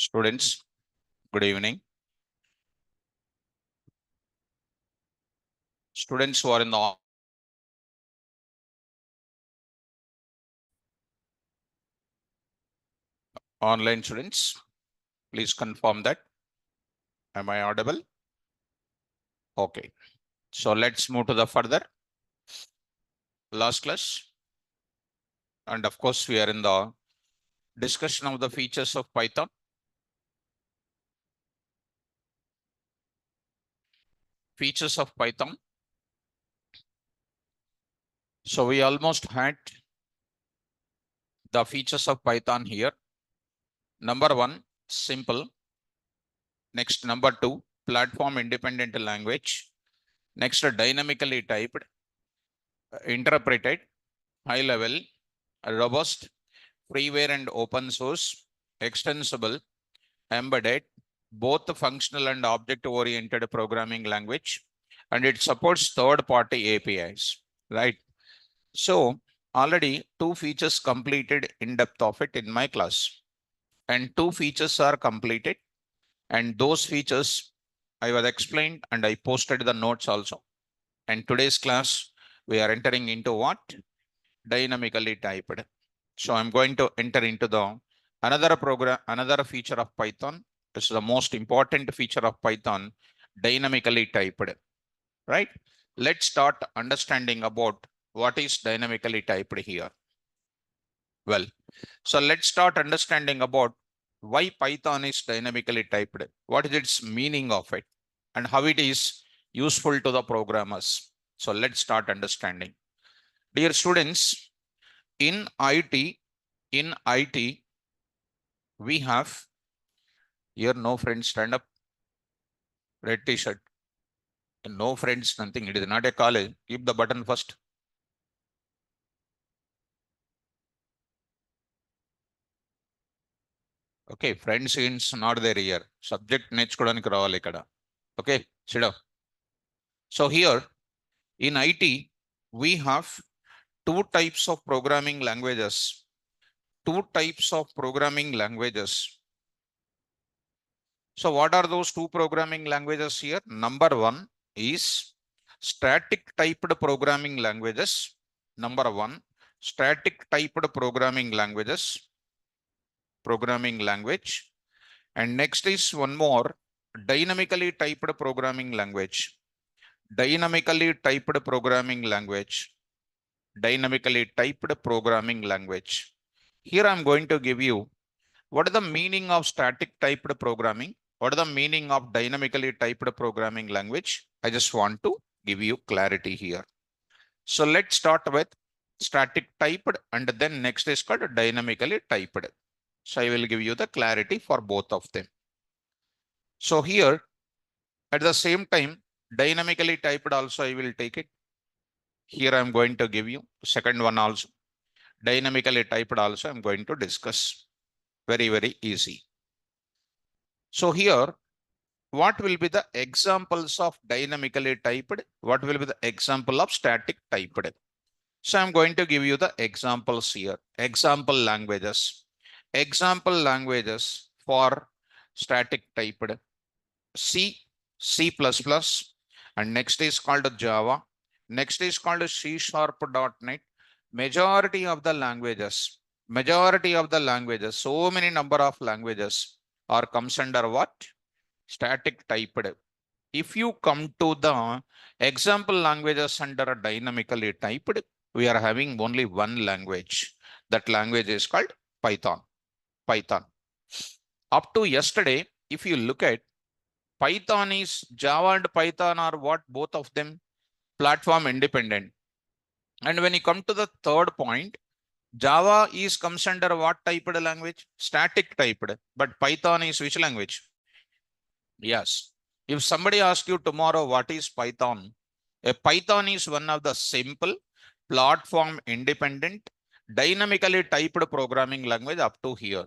Students, good evening. Students who are in the online students, please confirm that. Am I audible? Okay. So let's move to the further. Last class. And of course, we are in the discussion of the features of Python. Features of Python. So we almost had the features of Python here. Number one, simple. Next, number two, platform independent language. Next, dynamically typed, interpreted, high level, robust, freeware and open source, extensible, embedded, both the functional and object-oriented programming language, and it supports third-party APIs, right? So already two features completed in depth of it in my class, and two features are completed, and those features I was explained and I posted the notes also. And today's class, we are entering into what? Dynamically typed. So I'm going to enter into the another feature of Python. This is the most important feature of Python, dynamically typed, right? Let's start understanding about what is dynamically typed here. Well, so let's start understanding about why Python is dynamically typed, what is its meaning of it, and how it is useful to the programmers. So let's start understanding. Dear students, in IT, we have here no friends, stand up, red t-shirt. No friends, nothing. It is not a college. Keep the button first. Okay, friends is not there here. Subject నేర్చుకోవడానికి రావాలి ఇక్కడ. Okay, sit down. So here in IT, we have two types of programming languages. Two types of programming languages. So what are those two programming languages here? Number one is static typed programming languages. Number one, static typed programming languages. Programming language. And next is one more, dynamically typed programming language. Dynamically typed programming language. Dynamically typed programming language. Here I'm going to give you what is the meaning of static typed programming. What is the meaning of dynamically typed programming language? I just want to give you clarity here. So let's start with static typed and then next is called dynamically typed. So I will give you the clarity for both of them. So here at the same time, dynamically typed also I will take it. Here I'm going to give you second one also. Dynamically typed also I'm going to discuss. Very, very easy. So here, what will be the examples of dynamically typed? What will be the example of static typed? So I'm going to give you the examples here. Example languages. Example languages for static typed. C, C++, and next is called Java. Next is called C#.NET. Majority of the languages, so many number of languages are comes under what? Static typed. If you come to the example languages under dynamically typed, we are having only one language. That language is called Python. Python. Up to yesterday, if you look at Python is Java and Python are what? Both of them platform independent. And when you come to the third point, Java is comes under what typed language? Static typed. But Python is which language? Yes. If somebody asks you tomorrow what is Python, a Python is one of the simple platform independent dynamically typed programming language up to here.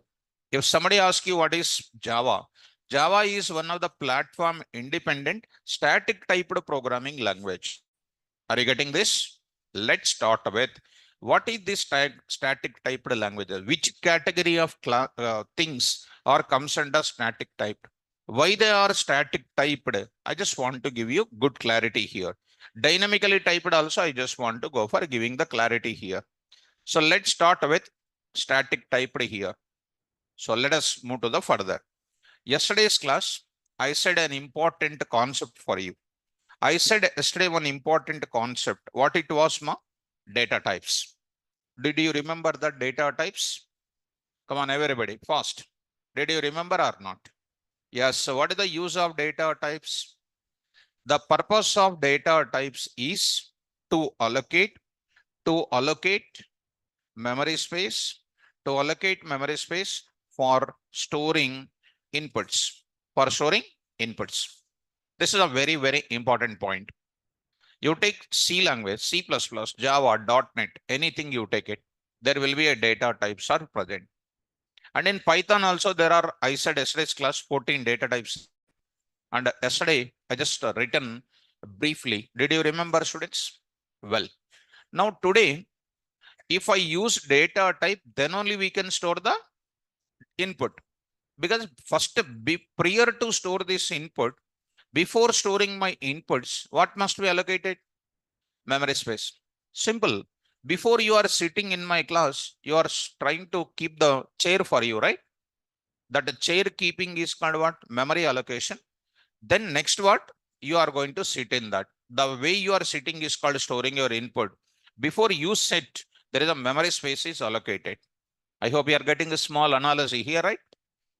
If somebody asks you what is Java, Java is one of the platform independent static typed programming language. Are you getting this? Let's start with what is this static typed language? Which category of things or comes under static typed. Why they are static typed? I just want to give you good clarity here. Dynamically typed also, I just want to go for giving the clarity here. So let's start with static typed here. So let us move to the further. Yesterday's class, I said an important concept for you. I said yesterday one important concept. What it was, ma? Data types. Did you remember the data types? Come on, everybody, fast. Did you remember or not? Yes. So what is the use of data types? The purpose of data types is to allocate memory space, for storing inputs, This is a very, very important point. You take C language, C++, Java, .NET, anything you take it, there will be a data types are present. And in Python also, there are, I said yesterday's class, 14 data types. And yesterday, I just written briefly. Did you remember, students? Well, now today, if I use data type, then only we can store the input. Because first, prior to store this input, before storing my inputs, what must be allocated? Memory space. Simple. Before you are sitting in my class, you are trying to keep the chair for you, right? That chair keeping is called what? Memory allocation. Then next what? You are going to sit in that. The way you are sitting is called storing your input. Before you sit, there is a memory space is allocated. I hope you are getting a small analogy here, right?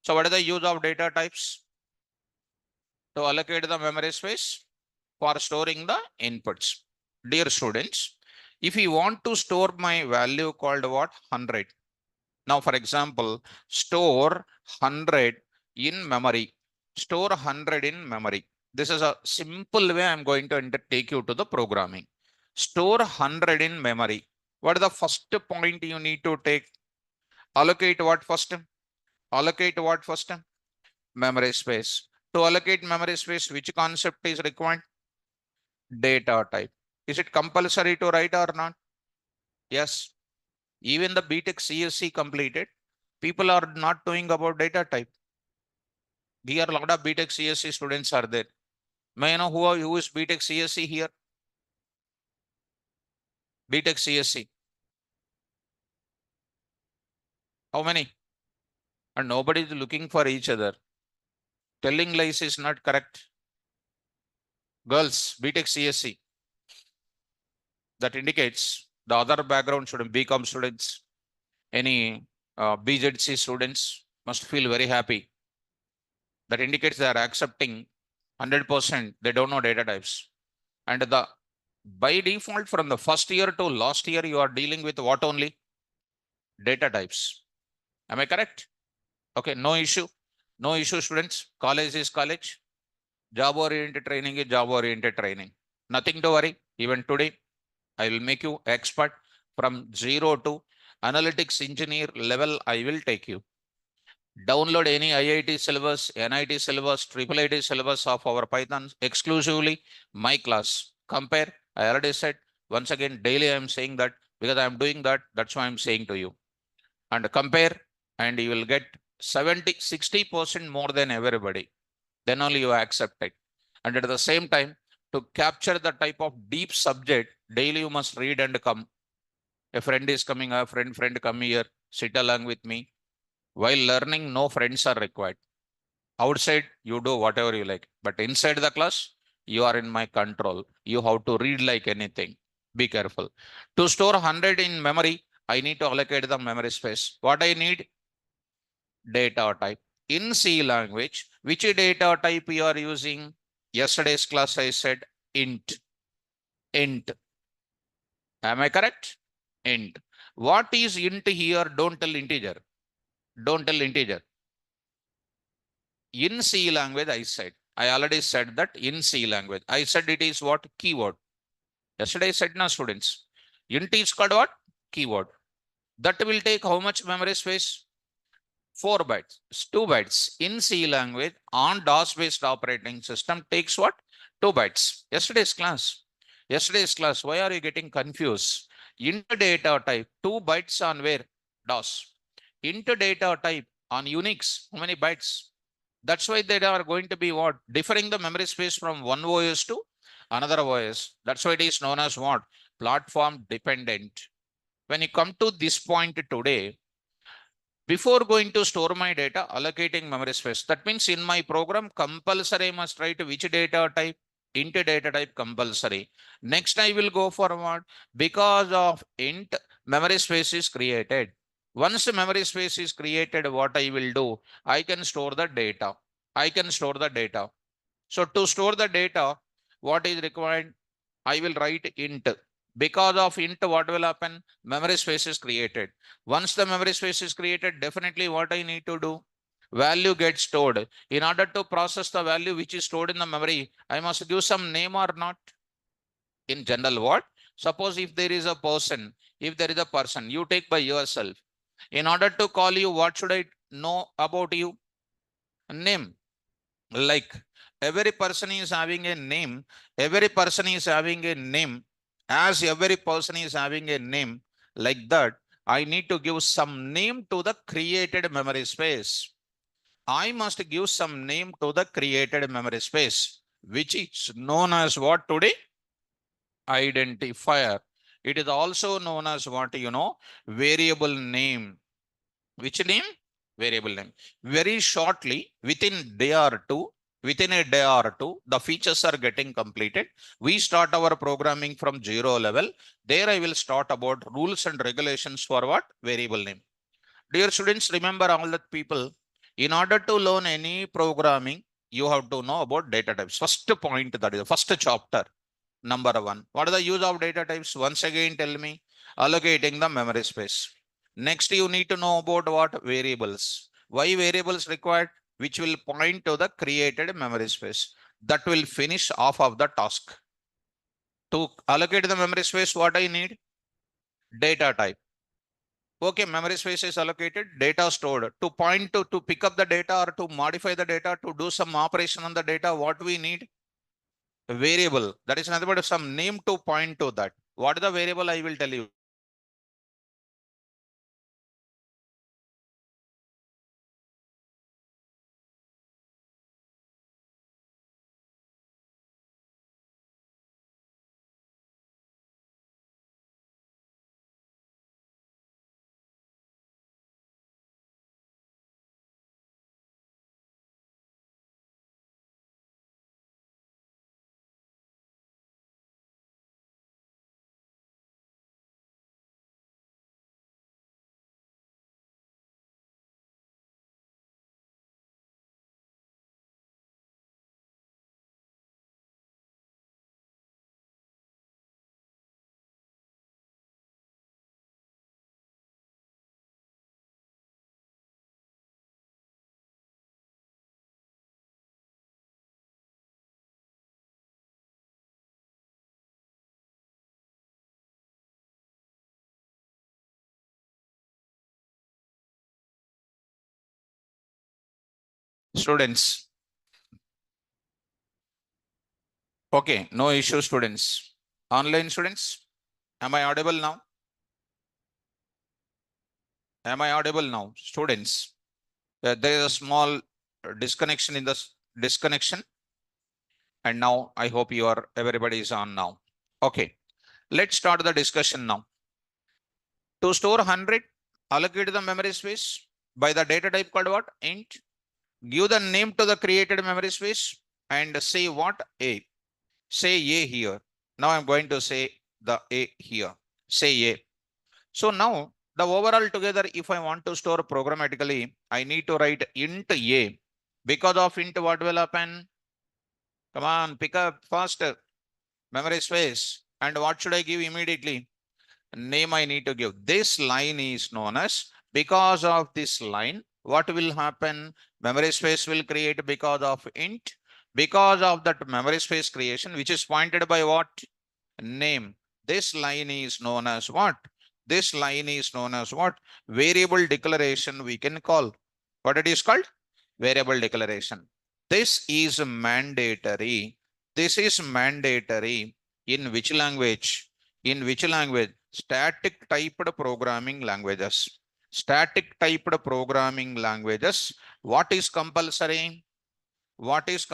So what is the use of data types? To allocate the memory space for storing the inputs. Dear students, if you want to store my value called what? 100. Now, for example, store 100 in memory. Store 100 in memory. This is a simple way I'm going to take you to the programming. Store 100 in memory. What is the first point you need to take? Allocate what first? Allocate what first? Memory space. To allocate memory space, which concept is required? Data type. Is it compulsory to write or not? Yes. Even the BTech CSC completed, people are not knowing about data type. Here, a lot of BTech CSC students are there. May I know who is BTech CSC here? BTech CSC. How many? And nobody is looking for each other. Telling lies is not correct. Girls, BTech CSC. That indicates the other background student, BCom students, any BZC students must feel very happy. That indicates they are accepting 100%. They don't know data types. And the by default, from the first year to last year, you are dealing with what only? Data types. Am I correct? Okay, no issue. No issue, students. College is college. Job-oriented training is job-oriented training. Nothing to worry. Even today, I will make you expert from 0 to analytics engineer level. I will take you. Download any IIT syllabus, NIT syllabus, IIIT syllabus of our Python exclusively my class. Compare. I already said once again daily I am saying that because I am doing that. That's why I'm saying to you. And compare, and you will get 60% more than everybody. Then only you accept it. And at the same time, to capture the type of deep subject, daily you must read and come. A friend is coming, a friend come here, sit along with me. While learning, no friends are required. Outside, you do whatever you like. But inside the class, you are in my control. You have to read like anything. Be careful. To store 100 in memory, I need to allocate the memory space. What I need? Data type. In C language, which data type you are using? Yesterday's class I said int. Int. Am I correct? Int. What is int here? Don't tell integer. Don't tell integer. In C language, I already said that in C language. I said it is what? Keyword. Yesterday I said no, students. Int is called what? Keyword. That will take how much memory space? 4 bytes. 2 bytes. In C language, on DOS-based operating system takes what? 2 bytes. Yesterday's class. Why are you getting confused? Int data type, 2 bytes on where? DOS. Int data type, On Unix, how many bytes? That's why they are going to be what? Differing the memory space from one OS to another OS. That's why it is known as what? Platform dependent. When you come to this point today, before going to store my data, allocating memory space. That means in my program, compulsory I must write which data type, int data type compulsory. Next, I will go forward because of int memory space is created. Once memory space is created, what I will do? I can store the data. I can store the data. So to store the data, what is required? I will write int. Because of int, what will happen? Memory space is created. Once the memory space is created, definitely what I need to do? Value gets stored. In order to process the value which is stored in the memory, I must give some name or not. In general, what? Suppose if there is a person, you take by yourself. In order to call you, what should I know about you? Name. Like every person is having a name, every person is having a name. As every person is having a name, like that, I need to give some name to the created memory space. I must give some name to the created memory space, which is known as what today? Identifier. It is also known as what, variable name. Which name? Variable name. Very shortly, within a day or two, the features are getting completed. We start our programming from 0 level. There I will start about rules and regulations for what? Variable name. Dear students, remember all that people, in order to learn any programming, you have to know about data types. First point, that is the first chapter. Number one. What is the use of data types? Once again, tell me. Allocating the memory space. Next, you need to know about what? Variables. Why variables required? Which will point to the created memory space. That will finish off of the task. To allocate the memory space, what I need? Data type. Okay, memory space is allocated, data stored. To point to pick up the data or to modify the data, to do some operation on the data, what we need? A variable. That is nothing but some name to point to that. What is the variable? I will tell you. Students. Okay, no issue, students. Online students, am I audible now? Am I audible now, students? There is a small disconnection in the disconnection, and now I hope everybody is on now. Okay, let's start the discussion now. To store 100, allocate the memory space by the data type called what? Int. Give the name to the created memory space and say what? A. Say A here. Now I'm going to say the A here. Say A. So now the overall together, if I want to store programmatically, I need to write int A. Because of int, what will happen? Come on, pick up faster. Memory space. And what should I give immediately? Name I need to give. This line is known as, because of this line, what will happen? Memory space will create because of int. Because of that memory space creation, which is pointed by what? Name. This line is known as what? This line is known as what? Variable declaration we can call. What it is called? Variable declaration. This is mandatory. This is mandatory. In which language? In which language? Static typed programming languages. Static typed programming languages. What is compulsory? What is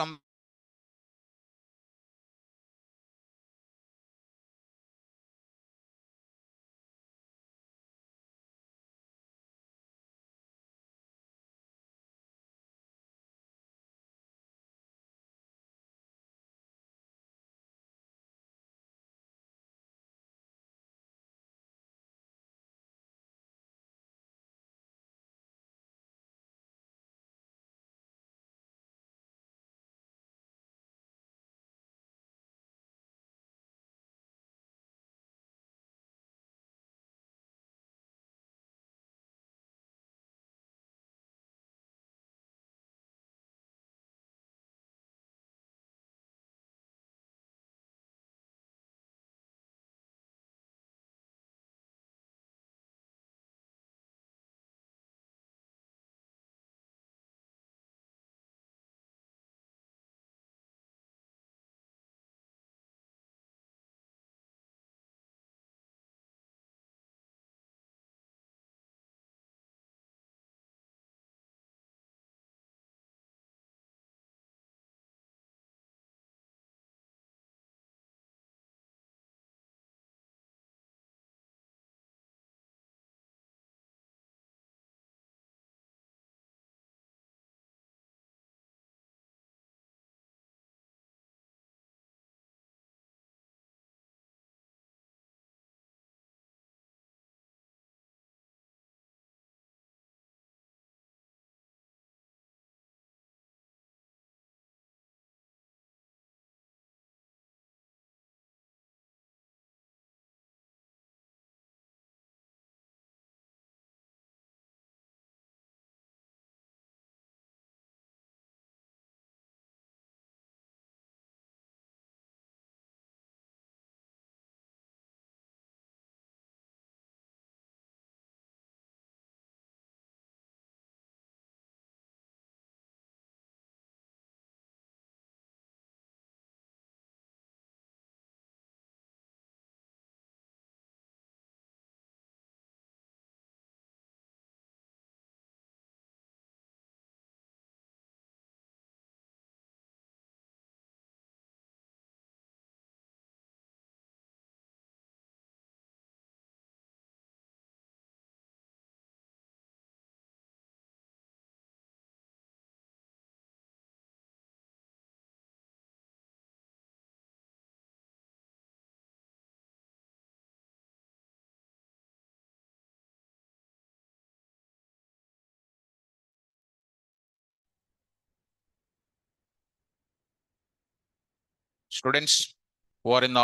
students who are in the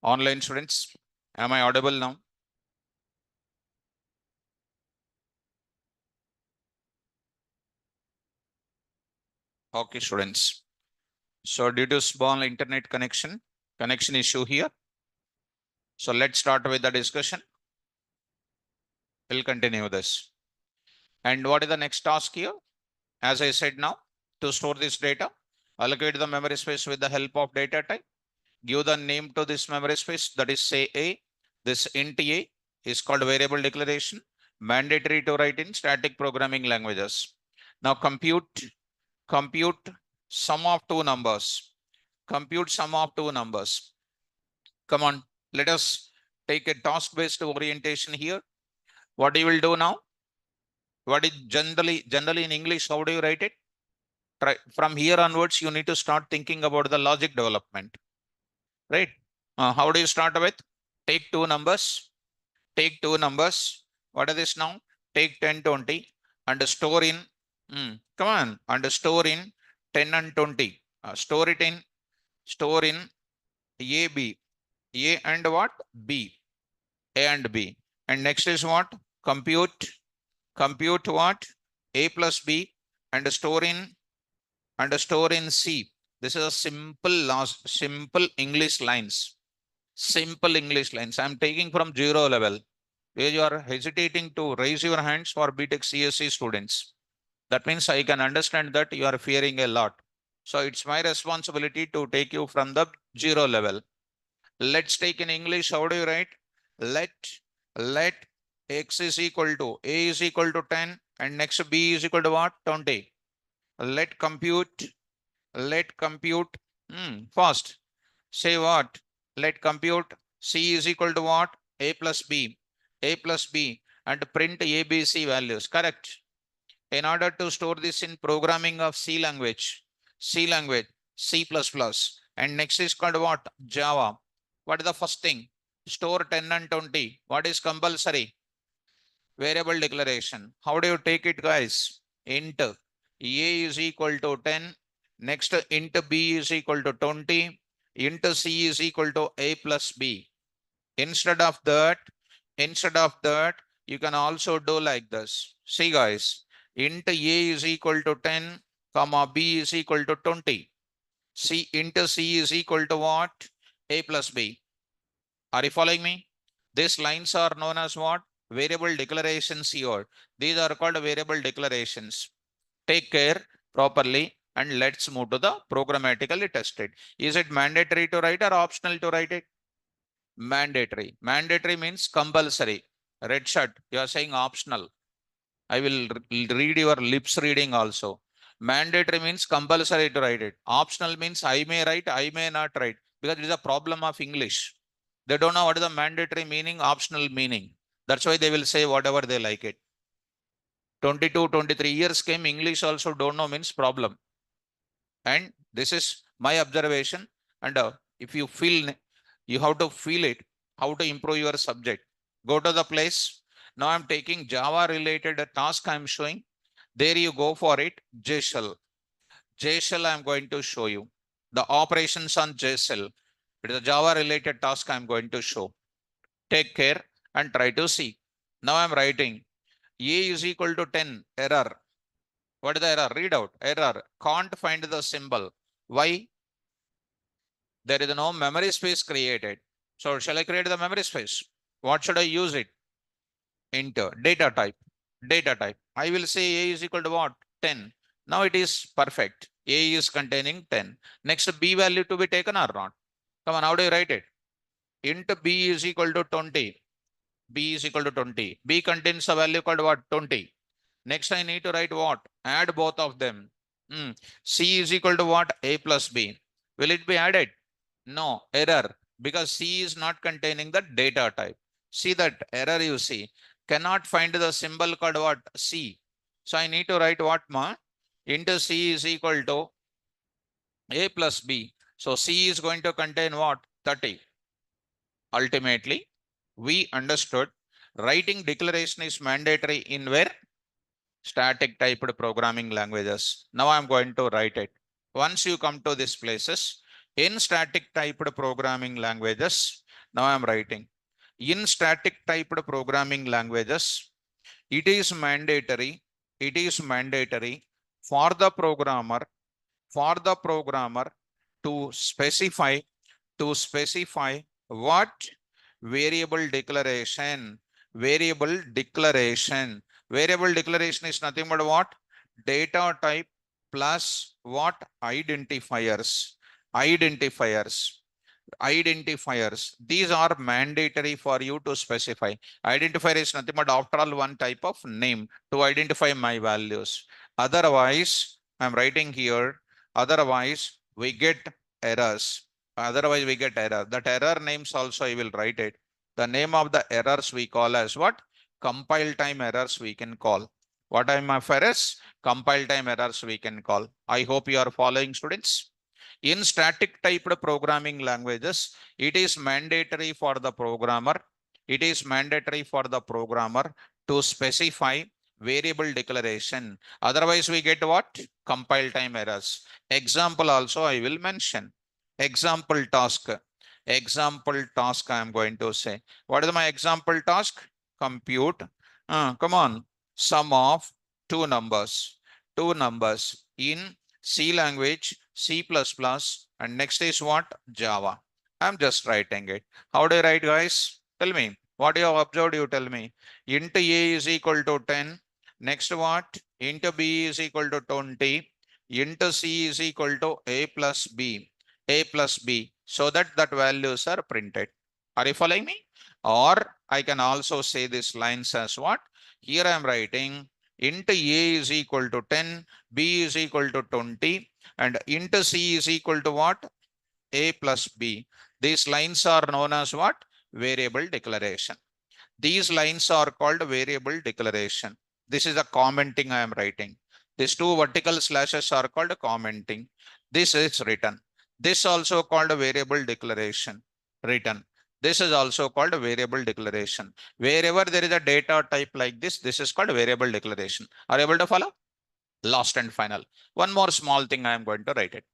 online students? Am I audible now? Okay, students. So due to small internet connection issue here. So let's start with the discussion. We'll continue this. And what is the next task here? As I said now, to store this data, allocate the memory space with the help of data type. Give the name to this memory space, that is say A. This int A is called variable declaration, mandatory to write in static programming languages. Now compute sum of two numbers. Compute sum of two numbers. Come on, let us take a task-based orientation here. What you will do now? What is generally in English, how do you write it? Try, from here onwards, you need to start thinking about the logic development, right? How do you start with? Take two numbers. Take two numbers. What is this now? Take 10, 20 and store in, come on, and store in 10 and 20. Store in A, B. A and what? B. A and B. And next is what? Compute what? A plus B and store in C. This is a simple English lines. Simple English lines. I'm taking from 0 level, where you are hesitating to raise your hands for BTech CSC students. That means I can understand that you are fearing a lot. So it's my responsibility to take you from the 0 level. Let's take in English. How do you write? Let x is equal to a is equal to 10 and next b is equal to what? 20. Let compute. Let compute. Fast. Say what? Let compute c is equal to what? A plus b. A plus b and print ABC values. Correct. In order to store this in programming of C language, C++, and next is called what? Java. What is the first thing? Store 10 and 20. What is compulsory? Variable declaration. How do you take it, guys? Int A is equal to 10. Next, int B is equal to 20. Int C is equal to A plus B. Instead of that, you can also do like this. See, guys, int A is equal to 10, comma B is equal to 20. C int C is equal to what? A plus B. Are you following me? These lines are known as what? Variable declarations here. These are called variable declarations. Take care properly and let's move to the programmatically tested. Is it mandatory to write or optional to write it? Mandatory. Mandatory means compulsory. Red shirt, you are saying optional. I will read your lips reading also. Mandatory means compulsory to write it. Optional means I may write, I may not write, because it is a problem of English. They don't know what is the mandatory meaning, optional meaning. That's why they will say whatever they like it. 22, 23 years came, English also don't know means problem. And this is my observation. And if you feel, you have to feel it, how to improve your subject. Go to the place. Now I'm taking Java related task I'm showing. There you go for it. JShell. JShell I'm going to show you. The operations on JShell. It is a Java related task I'm going to show. Take care and try to see. Now I'm writing A is equal to 10. Error. What is the error? Read out. Error. Can't find the symbol. Why? There is no memory space created. So shall I create the memory space? What should I use it? Enter data type. Data type. I will say A is equal to what? 10. Now it is perfect. A is containing 10. Next B value to be taken or not? Come on, how do you write it? Int B is equal to 20. B is equal to 20. B contains a value called what? 20. Next I need to write what? Add both of them. C is equal to what? A plus B. Will it be added? No, error, because C is not containing the data type. See that error you see. Cannot find the symbol called what? C. So I need to write what, ma? Into C is equal to A plus B. So C is going to contain what? 30. Ultimately, we understood writing declaration is mandatory in where? Static typed programming languages. Now I'm going to write it. Once you come to these places, in static typed programming languages, now I'm writing. In static typed programming languages, it is mandatory for the programmer to specify what? Variable declaration. Variable declaration is nothing but what? Data type plus what? Identifiers. These are mandatory for you to specify. Identifier is nothing but after all one type of name to identify my values. Otherwise, I'm writing here, otherwise we get errors. That error names also I will write it. The name of the errors we call as what? Compile time errors we can call. What I'm of errors? Compile time errors we can call. I hope you are following, students. In static typed programming languages, it is mandatory for the programmer. To specify variable declaration. Otherwise, we get what? Compile time errors. Example also I will mention. Example task I am going to say. What is my example task? Compute. Come on. Sum of two numbers in C language, C++, and next is what? Java. I'm just writing it. How do you write, guys? Tell me. What you have observed, you tell me. Int A is equal to 10. Next what? Int B is equal to 20. Int C is equal to A plus B. So that values are printed. Are you following me? Or I can also say this lines as what? Here I am writing int A is equal to 10, B is equal to 20, and int C is equal to what? A plus B. These lines are known as what? Variable declaration. These lines are called variable declaration. This is a commenting I am writing. These two vertical slashes are called commenting. This is written. This also called a variable declaration. Written. This is also called a variable declaration. Wherever there is a data type like this is called variable declaration. Are you able to follow? Last and final. One more small thing I am going to write it.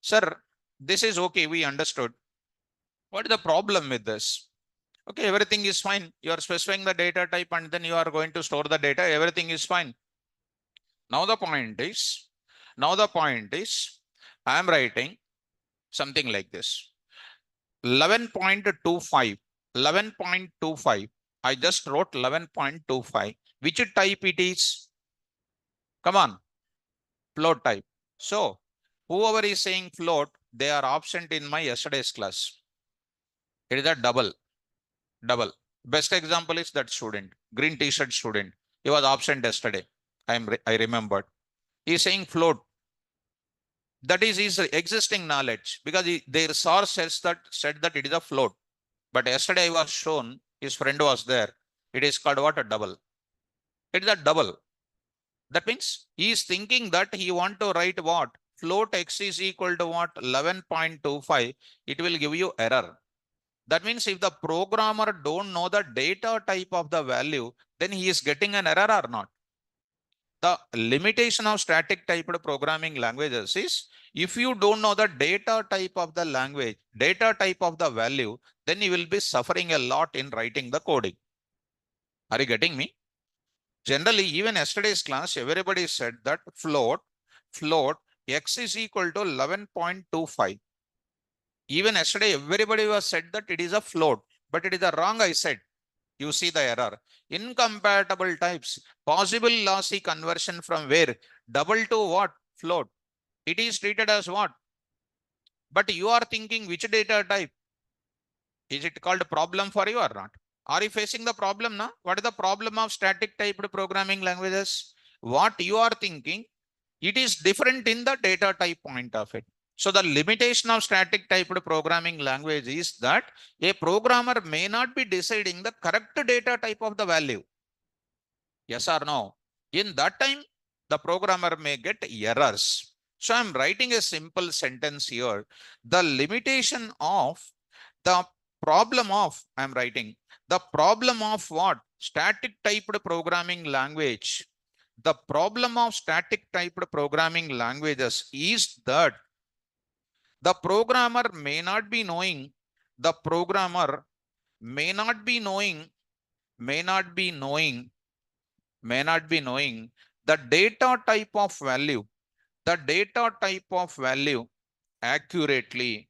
Sir, this is okay. We understood. What is the problem with this? Okay, everything is fine. You are specifying the data type and then you are going to store the data. Everything is fine. Now the point is, I am writing something like this. 11.25, 11.25. I just wrote 11.25. Which type it is? Come on, float type. So whoever is saying float, they are absent in my yesterday's class. It is a double. Best example is that student, green t-shirt student. He was absent yesterday. I remembered. He is saying float. That is his existing knowledge because their source said that it is a float. But yesterday I was shown, his friend was there. It is called what? A double. It is a double. That means he is thinking that he want to write what? Float x is equal to what? 11.25. It will give you error. That means if the programmer don't know the data type of the value, then he is getting an error or not. The limitation of static typed programming languages is if you don't know the data type of the language, data type of the value, then you will be suffering a lot in writing the coding. Are you getting me? Generally, even yesterday's class, everybody said that float x is equal to 11.25. Even yesterday, everybody was said that it is a float, but it is a wrong, I said. You see the error. Incompatible types, possible lossy conversion from where? Double to what? Float. It is treated as what? But you are thinking which data type? Is it called a problem for you or not? Are you facing the problem now? What is the problem of static typed programming languages? What you are thinking, it is different in the data type point of it. So the limitation of static typed programming language is that a programmer may not be deciding the correct data type of the value. Yes or no? In that time, the programmer may get errors. So I'm writing a simple sentence here. The limitation of the problem of, I'm writing, the problem of what? Static typed programming language. The problem of static typed programming languages is that the programmer may not be knowing, the programmer may not be knowing, may not be knowing the data type of value, accurately,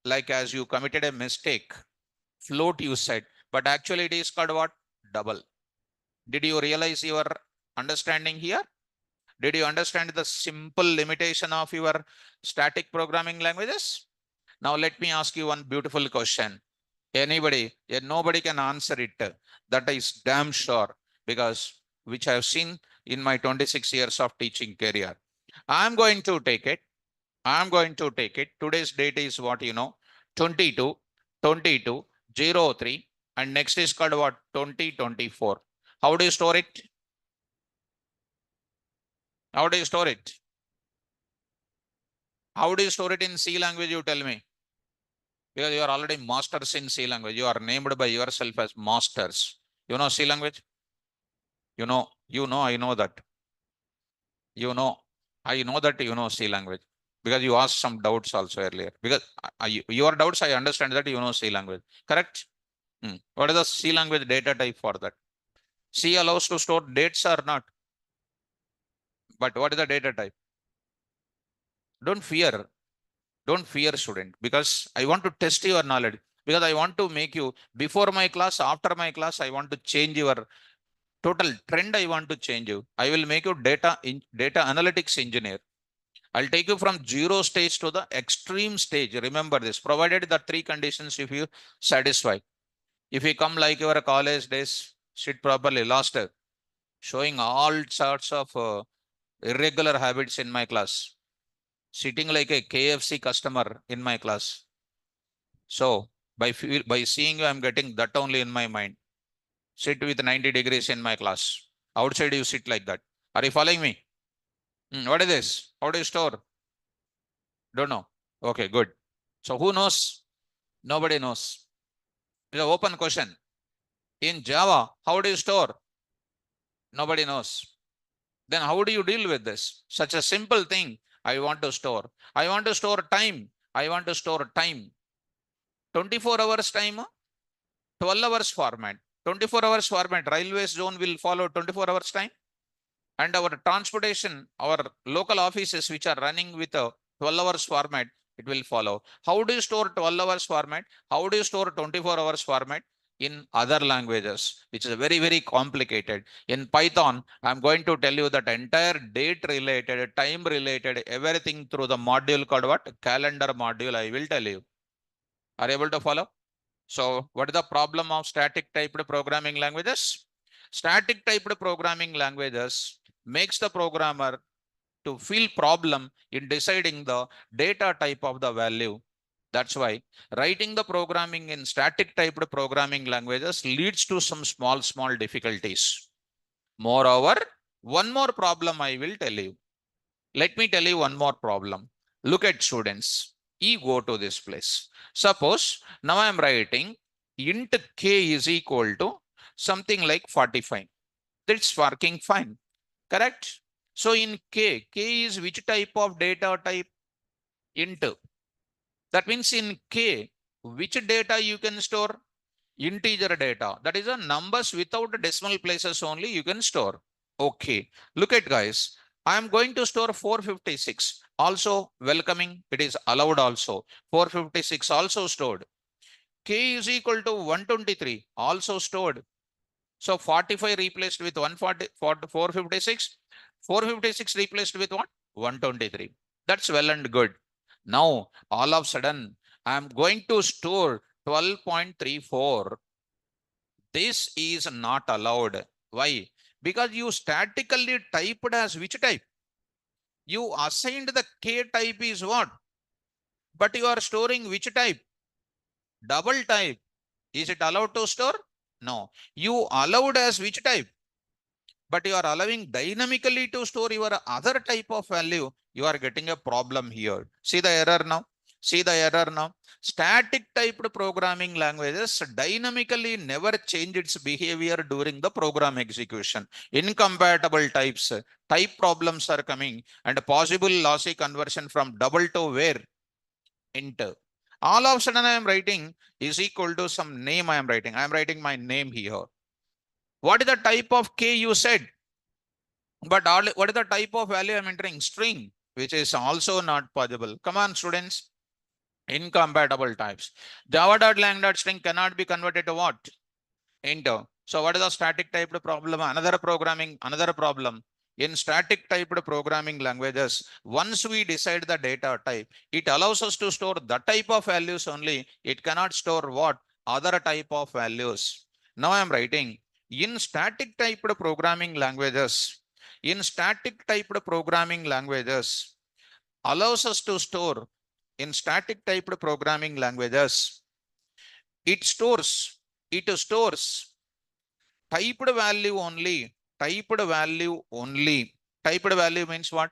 like as you committed a mistake, float you said, but actually it is called what? Double. Did you realize your understanding here? Did you understand the simple limitation of your static programming languages? Now let me ask you one beautiful question. Anybody, nobody can answer it. That is damn sure, because which I have seen in my 26 years of teaching career. I'm going to take it. Today's date is what, 22/03, and next is called what? 2024. How do you store it? How do you store it? How do you store it in C language? You tell me. Because you are already masters in C language. You are named by yourself as masters. You know C language? I know that. I know that you know C language. Because you asked some doubts also earlier. Because your doubts, I understand that you know C language. Correct? What is the C language data type for that? C allows to store dates or not? But what is the data type? Don't fear. Don't fear, student, because I want to test your knowledge. Because I want to make you, before my class, after my class, I want to change your total trend. I want to change you. I will make you data analytics engineer. I'll take you from 0 stage to the extreme stage. Remember this, provided the 3 conditions if you satisfy. If you come like your college days, sit properly, last showing all sorts of irregular habits in my class, sitting like a KFC customer in my class. So by seeing you, I'm getting that only in my mind. Sit with 90 degrees in my class. Outside you sit like that. Are you following me? What is this? How do you store? Don't know. Okay, good. So who knows? Nobody knows. It's an open question. In Java, how do you store? Nobody knows. Then how do you deal with this? Such a simple thing. I want to store. I want to store time. I want to store time. 24 hours time, 12 hours format. 24 hours format. Railways zone will follow 24 hours time. And our transportation, our local offices which are running with a 12 hours format, it will follow. How do you store 12 hours format? How do you store 24 hours format? In other languages, which is very, very complicated. In Python, I'm going to tell you that entire date related, time related, everything through the module called what? Calendar module, I will tell you. Are you able to follow? So what is the problem of static typed programming languages? Static typed programming languages makes the programmer to feel problem in deciding the data type of the value. That's why writing the programming in static typed programming languages leads to some small difficulties. Moreover, one more problem I will tell you. Let me tell you one more problem. Look at students. You go to this place. Suppose now I am writing int k is equal to something like 45. That's working fine. Correct? So in k is which type of data type? Int. That means in k, which data you can store? Integer data. That is a numbers without decimal places only you can store. Okay. Look at guys. I am going to store 456. Also welcoming. It is allowed also. 456 also stored. K is equal to 123. Also stored. So 45 replaced with 456. 456 replaced with what? 123. That's well and good. Now, all of a sudden, I'm going to store 12.34. This is not allowed. Why? Because you statically typed as which type? You assigned the K type is what? But you are storing which type? Double type. Is it allowed to store? No. You allowed as which type? But you are allowing dynamically to store your other type of value, you are getting a problem here. See the error now? See the error now? Static typed programming languages dynamically never change its behavior during the program execution. Incompatible types, type problems are coming, and possible lossy conversion from double to where? Enter. All of a sudden I am writing is equal to some name I am writing. I am writing my name here. What is the type of K you said? But what is the type of value I'm entering? String, which is also not possible. Come on, students. Incompatible types. Java.lang.string cannot be converted to what? Enter. So what is the static typed problem? Another problem. In static typed programming languages, once we decide the data type, it allows us to store the type of values only. It cannot store what? Other type of values. Now I'm writing in static typed programming languages. In static typed programming languages, allows us to store in static typed programming languages. It stores typed value only. Typed value only. Typed value means what?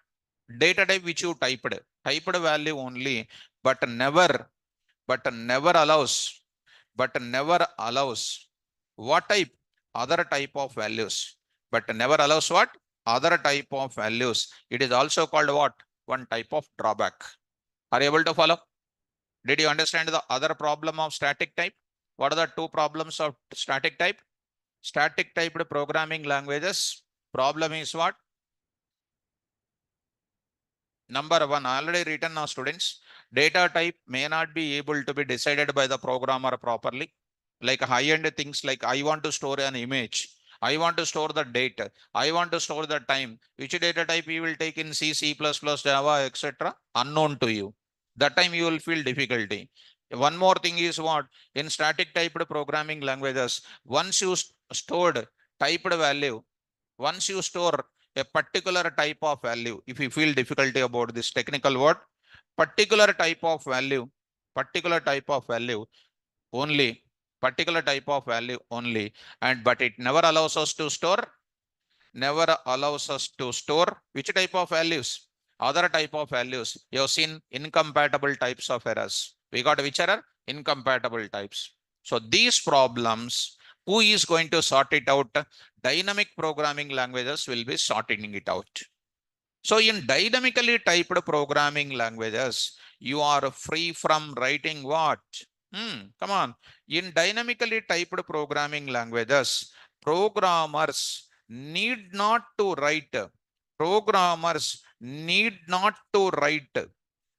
Data type which you typed. Typed value only, but never allows. What type? Other type of values. But never allows what? Other type of values. It is also called what? One type of drawback. Are you able to follow? Did you understand the other problem of static type? What are the two problems of static type? Static typed programming languages. Problem is what? Number one, already written now, students. Data type may not be able to be decided by the programmer properly. Like high-end things like I want to store an image. I want to store the date. I want to store the time. Which data type you will take in C, C++, Java, etc. Unknown to you. That time you will feel difficulty. One more thing is what? In static typed programming languages, once you stored typed value, once you store a particular type of value, if you feel difficulty about this technical word, particular type of value, particular type of value only, particular type of value only, and but it never allows us to store, never allows us to store which type of values? Other type of values. You have seen incompatible types of errors. We got which error? Incompatible types. So these problems, who is going to sort it out? Dynamic programming languages will be sorting it out. So in dynamically typed programming languages, you are free from writing what? Come on. In dynamically typed programming languages, programmers need not to write. Programmers need not to write.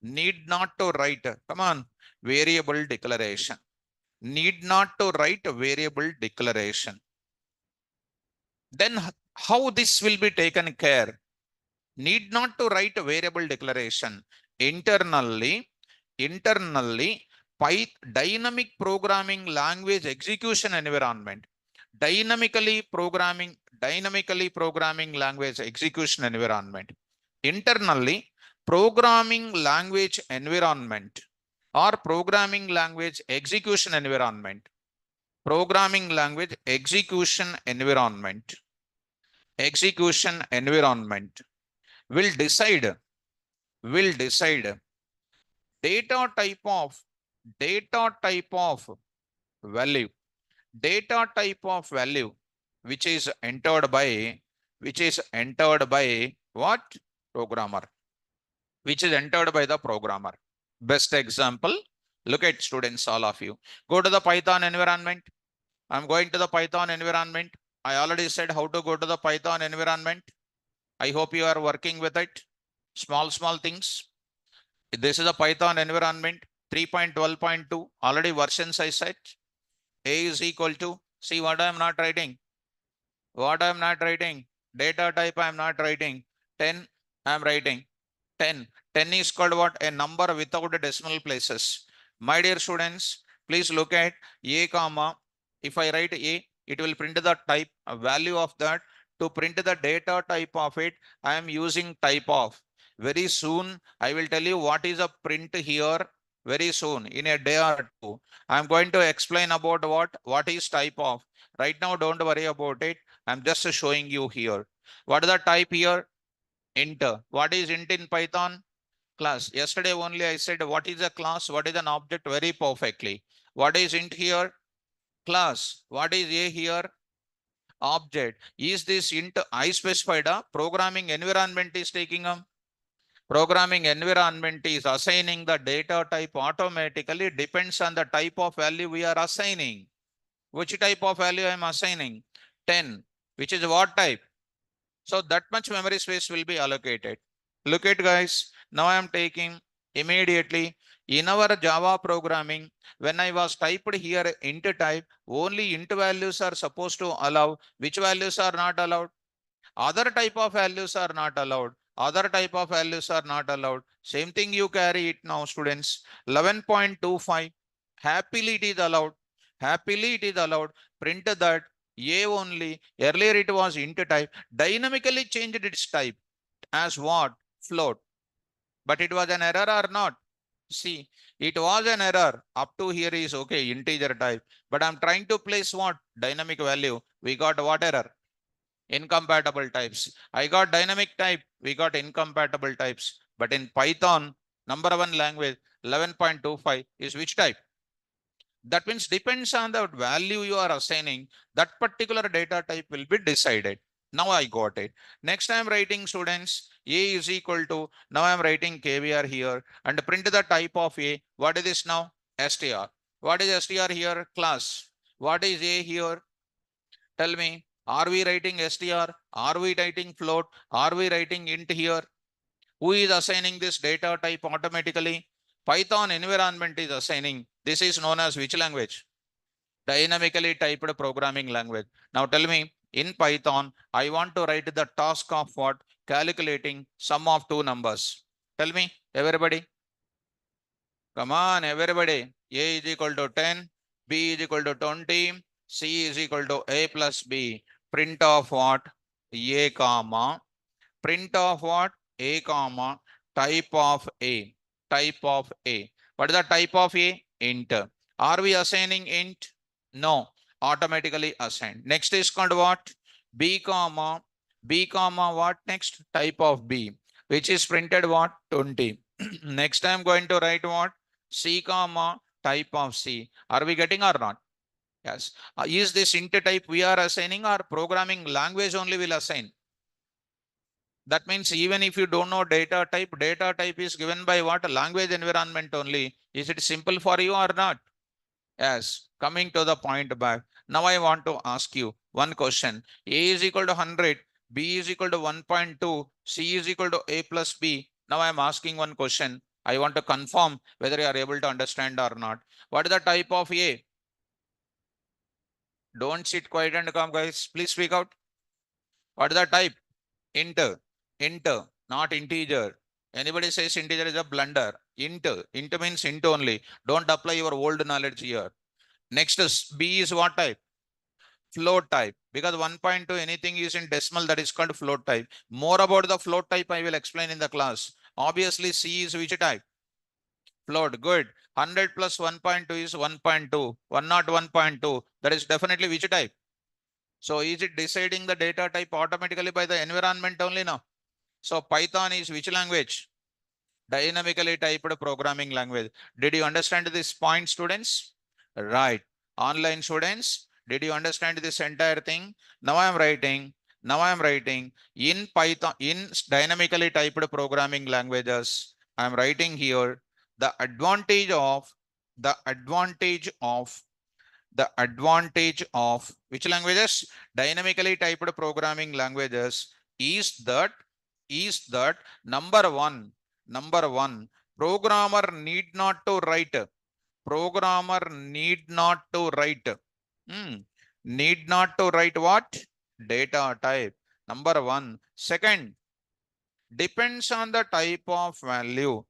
Need not to write. Come on. Variable declaration. Need not to write variable declaration. Then how this will be taken care? Need not to write a variable declaration. Internally, dynamic programming language execution environment, dynamically programming language execution environment. Internally, programming language environment or programming language execution environment. Programming language execution environment. Execution environment will decide data type of value, data type of value which is entered by what? Programmer, which is entered by the programmer. Best example, look at students, all of you go to the Python environment. I'm going to the Python environment. I already said how to go to the Python environment. I hope you are working with it. Small things. This is a Python environment 3.12.2. Already versions I set. A is equal to, see what I am not writing. What I am not writing. Data type I am not writing. 10 I am writing. 10. 10 is called what? A number without decimal places. My dear students, please look at A comma. If I write A, it will print the type value of that. To print the data type of it, I am using type of. Very soon, I will tell you what is a print here. Very soon, in a day or two, I'm going to explain about what is type of. Right now, don't worry about it. I'm just showing you here. What is the type here? Int. What is int in Python? Class. Yesterday only I said what is a class, what is an object very perfectly. What is int here? Class. What is a here? Object. Is this int I specified? Programming environment is taking a programming environment is assigning the data type automatically, depends on the type of value we are assigning. Which type of value I am assigning? 10. Which is what type? So that much memory space will be allocated. Look at guys, now I am taking immediately in our Java programming, when I was typed here int type, only int values are supposed to allow. Which values are not allowed? Other type of values are not allowed. Other type of values are not allowed. Same thing you carry it now, students. 11.25. Happily it is allowed. Happily it is allowed. Print that A only. Earlier it was int type. Dynamically changed its type as what? Float. But it was an error or not? See, it was an error. Up to here is okay, integer type. But I'm trying to place what? Dynamic value. We got what error? Incompatible types. I got dynamic type. We got incompatible types. But in Python, number one language, 11.25 is which type? That means depends on the value you are assigning, that particular data type will be decided. Now I got it. Next I am writing, students, A is equal to, now I am writing KVR here and print the type of A. What is this now? str. What is str here? Class. What is A here? Tell me, are we writing str? Are we writing float? Are we writing int here? Who is assigning this data type automatically? Python environment is assigning. This is known as which language? Dynamically typed programming language. Now tell me, In Python, I want to write the task of what? Calculating sum of two numbers. Tell me, everybody. Come on, everybody. A is equal to 10, B is equal to 20, C is equal to A plus B. Print of what? A comma. Print of what? A comma. Type of A. Type of A. What is the type of A? Int. Are we assigning int? No. Automatically assigned. Next is called what? B comma. B comma what? Next? Type of B. Which is printed what? 20. Next I'm going to write what? C comma type of C. Are we getting or not? Yes. Is this int type we are assigning or programming language only will assign? That means even if you don't know data type is given by what? Language environment only. Is it simple for you or not? Yes. Coming to the point back. Now I want to ask you one question. A is equal to 100. B is equal to 1.2. C is equal to A plus B. Now I am asking one question. I want to confirm whether you are able to understand or not. What is the type of A? Don't sit quiet and calm, guys. Please speak out. What is the type? Int. Int, not integer. Anybody says integer is a blunder. Int. Int means int only. Don't apply your old knowledge here. Next is B is what type? Float type. Because 1.2 anything is in decimal, that is called float type. More about the float type I will explain in the class. Obviously C is which type? Float. Good. 100 plus 1.2 is 1.2. 1 not 1.2. That is definitely which type? So is it deciding the data type automatically by the environment only now? So Python is which language? Dynamically typed programming language. Did you understand this point, students? Right. Online students, did you understand this entire thing? Now I am writing. Now I am writing in Python, in dynamically typed programming languages. I am writing here the advantage of the advantage of the advantage of which languages? Dynamically typed programming languages is that number one, programmer need not to write. Programmer need not to write. Need not to write what? Data type. Number one. Second, depends on the type of value.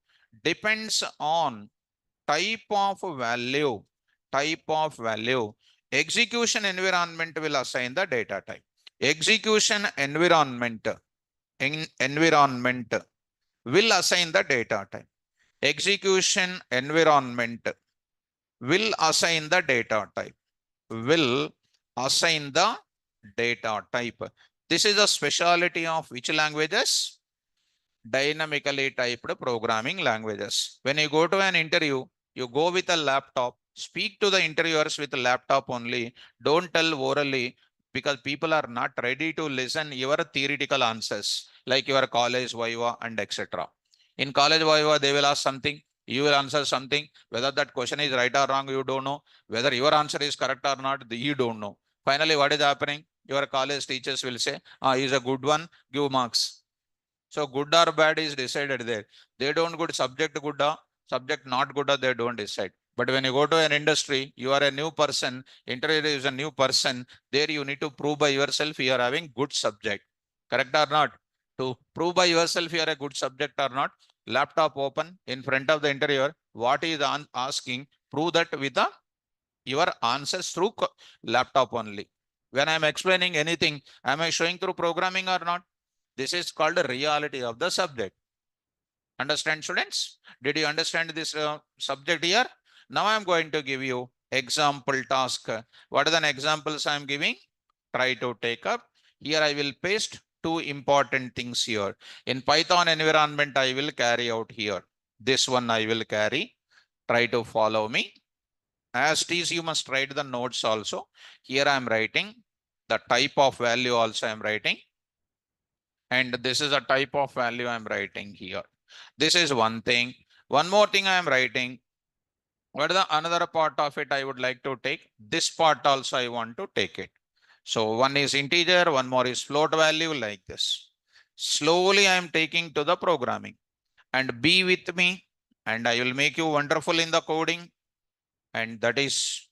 Depends on type of value. Type of value. Execution environment will assign the data type. Execution environment will assign the data type. Execution environment will assign the data type. Will assign the data type. This is a specialty of which languages? Dynamically typed programming languages. When you go to an interview, you go with a laptop, speak to the interviewers with a laptop only. Don't tell orally because people are not ready to listen your theoretical answers like your college viva and etc. In college viva, they will ask something, you will answer something. Whether that question is right or wrong, you don't know. Whether your answer is correct or not, you don't know. Finally, what is happening? Your college teachers will say, he's a good one, give marks. So good or bad is decided there. They don't good subject good or subject not good or they don't decide. But when you go to an industry, you are a new person, interviewer is a new person, there you need to prove by yourself you are having good subject. Correct or not? To prove by yourself you are a good subject or not, laptop open in front of the interviewer, what is asking, prove that with your answers through laptop only. When I am explaining anything, am I showing through programming or not? This is called the reality of the subject. Understand, students? Did you understand this subject here? Now I am going to give you example task. What are the examples I am giving? Try to take up. Here I will paste two important things here. In Python environment, I will carry out here. This one I will carry. Try to follow me. As it is, you must write the notes also. Here I am writing the type of value also I am writing. And this is a type of value I'm writing here. This is one thing. One more thing I am writing. What is the another part of it I would like to take? This part also I want to take it. So one is integer, one more is float value like this. Slowly I am taking to the programming. And be with me and I will make you wonderful in the coding. And that is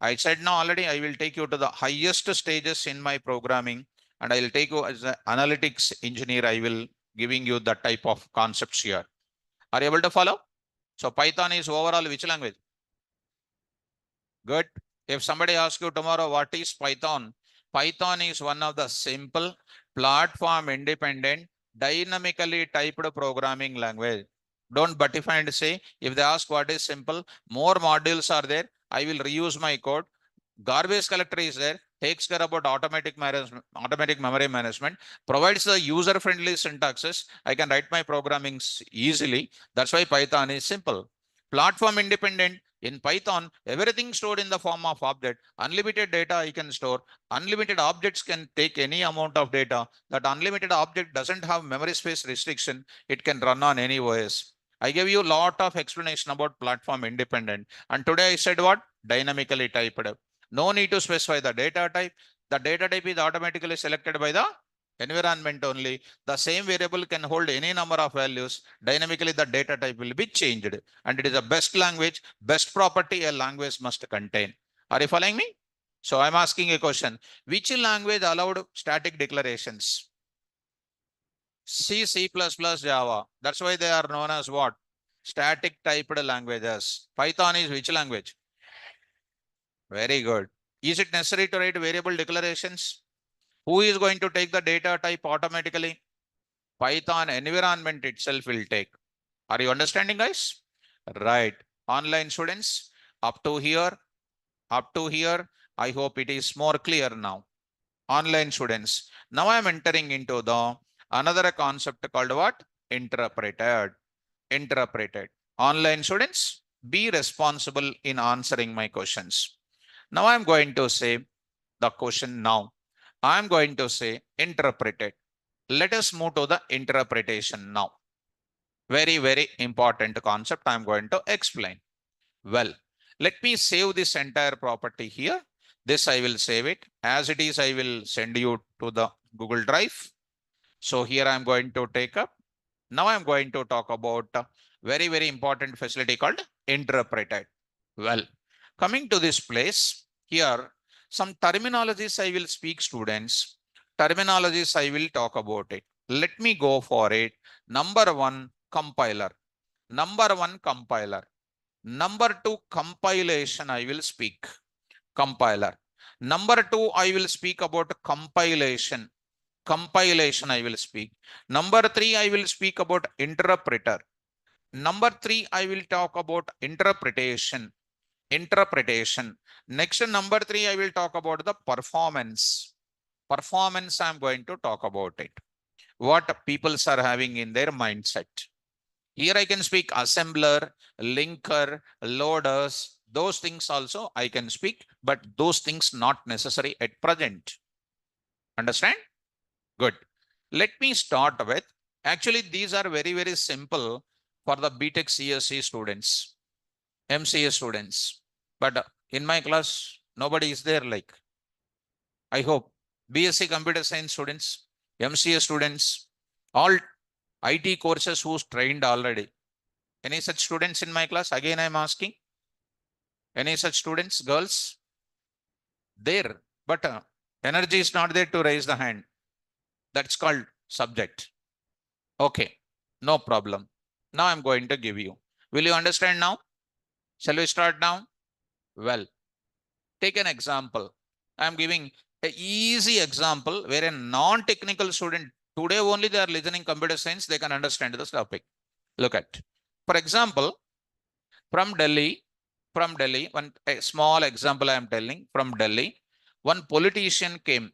I said no already, I will take you to the highest stages in my programming, and I will take you as an analytics engineer. I will giving you the type of concepts here. Are you able to follow? So Python is overall which language? Good. If somebody asks you tomorrow, what is Python? Python is one of the simple, platform independent, dynamically typed programming language. Don't buttify and say, if they ask what is simple, more modules are there. I will reuse my code. Garbage collector is there, takes care about automatic memory management, provides the user-friendly syntaxes. I can write my programming easily. That's why Python is simple. Platform independent. In Python, everything stored in the form of object. Unlimited data I can store. Unlimited objects can take any amount of data. That unlimited object doesn't have memory space restriction. It can run on any OS. I gave you a lot of explanation about platform independent. And today I said what? Dynamically typed. No need to specify the data type. The data type is automatically selected by the environment only. The same variable can hold any number of values. Dynamically, the data type will be changed. And it is the best language, best property a language must contain. Are you following me? So I'm asking a question. Which language allowed static declarations? C, C++, Java. That's why they are known as what? Static typed languages. Python is which language? Very good. Is it necessary to write variable declarations? Who is going to take the data type automatically? Python environment itself will take. Are you understanding, guys? Right. Online students, up to here, I hope it is more clear now. Online students. Now I am entering into the another concept called what? Interpreted. Interpreted. Online students, be responsible in answering my questions. Now I'm going to say the question now. I'm going to say interpreted. Let us move to the interpretation now. Very, very important concept I'm going to explain. Well, let me save this entire property here. This I will save it. As it is, I will send you to the Google Drive. So here I'm going to take up. Now I'm going to talk about a very, very important facility called interpreted. Well, coming to this place, here some terminologies I will speak, students. Terminologies I will talk about it. Let me go for it. Number one, compiler. Number one, compiler. Number two, compilation I will speak. Compiler. Number two, I will speak about compilation. Compilation I will speak. Number three, I will speak about interpreter. Number three, I will talk about interpretation. Interpretation. Next, number three, I will talk about the performance. Performance, I'm going to talk about it. What people are having in their mindset. Here I can speak assembler, linker, loaders. Those things also I can speak, but those things not necessary at present. Understand? Good. Let me start with, actually these are very, very simple for the BTech CSC students, MCA students. But in my class, nobody is there like, I hope. BSc Computer Science students, MCA students, all IT courses who's trained already. Any such students in my class? Again, I'm asking. Any such students, girls? There, but energy is not there to raise the hand. That's called subject. Okay, no problem. Now I'm going to give you. Will you understand now? Shall we start now? Well, take an example. I'm giving an easy example where a non-technical student, today only they are listening computer science, they can understand this topic. Look at, for example, from Delhi, one a small example I am telling, from Delhi, one politician came.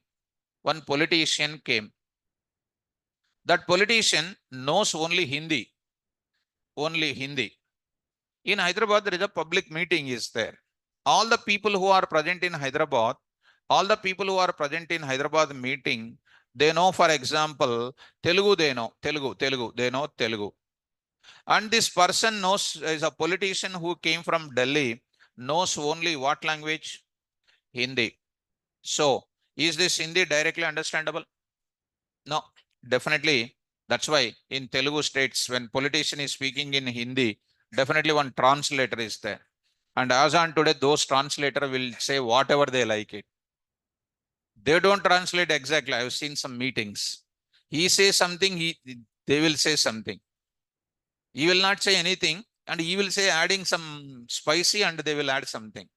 One politician came. That politician knows only Hindi. Only Hindi. In Hyderabad, there is a public meeting is there. All the people who are present in Hyderabad, meeting, they know, for example, Telugu, they know Telugu. And this person knows, is a politician who came from Delhi, knows only what language? Hindi. So, is this Hindi directly understandable? No, definitely. That's why in Telugu states, when politician is speaking in Hindi, definitely one translator is there. And as on today, those translator will say whatever they like it. They don't translate exactly. I've seen some meetings. He says something, they will say something. He will not say anything, and he will say adding some spicy, and they will add something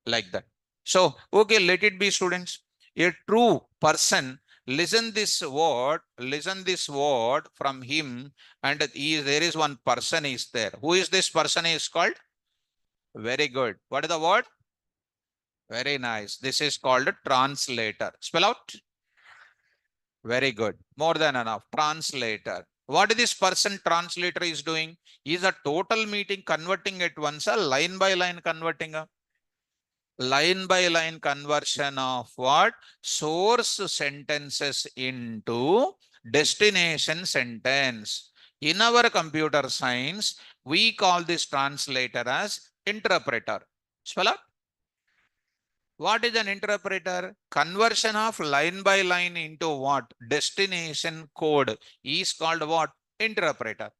like that. So, okay, let it be, students. A true person, listen this word from him, and there is one person is there. Who is this person is called? Very good. What is the word? Very nice. This is called a translator. Spell out. Very good. More than enough. Translator. What this person translator is doing? Is a total meeting converting at once, a line by line converting, a line by line conversion of what? Source sentences into destination sentence. In our computer science, we call this translator as interpreter. Spell out. What is an interpreter? Conversion of line by line into what? Destination code is called what? Interpreter.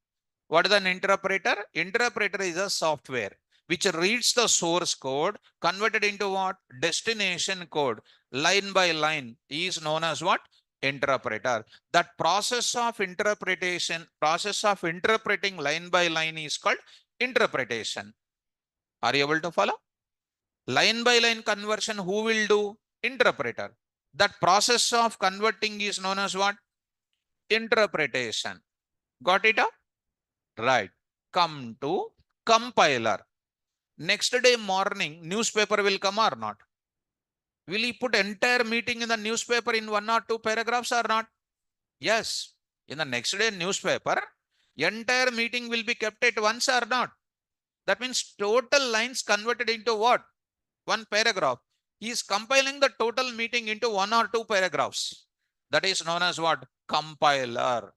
What is an interpreter? Interpreter is a software which reads the source code converted into what? Destination code. Line by line is known as what? Interpreter. That process of interpretation, process of interpreting line by line is called interpretation. Are you able to follow? Line by line conversion, who will do? Interpreter. That process of converting is known as what? Interpretation. Got it up? Right. Come to compiler. Next day morning, newspaper will come or not? Will he put entire meeting in the newspaper in 1 or 2 paragraphs or not? Yes. In the next day newspaper, entire meeting will be kept at once or not? That means total lines converted into what? 1 paragraph. He is compiling the total meeting into 1 or 2 paragraphs. That is known as what? Compiler.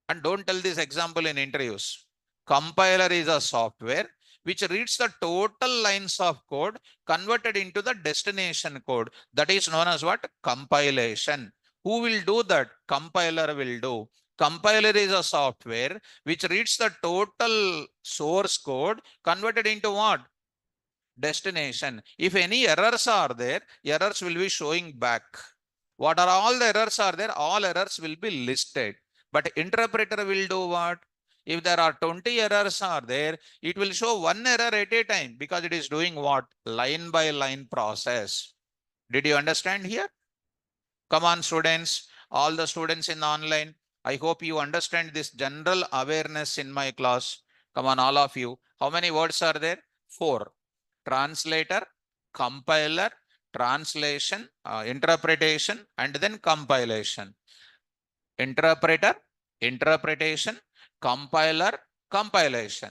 And don't tell this example in interviews. Compiler is a software which reads the total lines of code converted into the destination code. That is known as what? Compilation. Who will do that? Compiler will do. Compiler is a software which reads the total source code converted into what? Destination. If any errors are there, errors will be showing back. What are all the errors are there? All errors will be listed. But interpreter will do what? If there are 20 errors are there, it will show 1 error at a time because it is doing what? Line by line process. Did you understand here? Come on, students. All the students in the online, I hope you understand this general awareness in my class. Come on, all of you. How many words are there? 4. Translator, compiler, translation, interpretation, and then compilation. Interpreter, interpretation, compiler, compilation.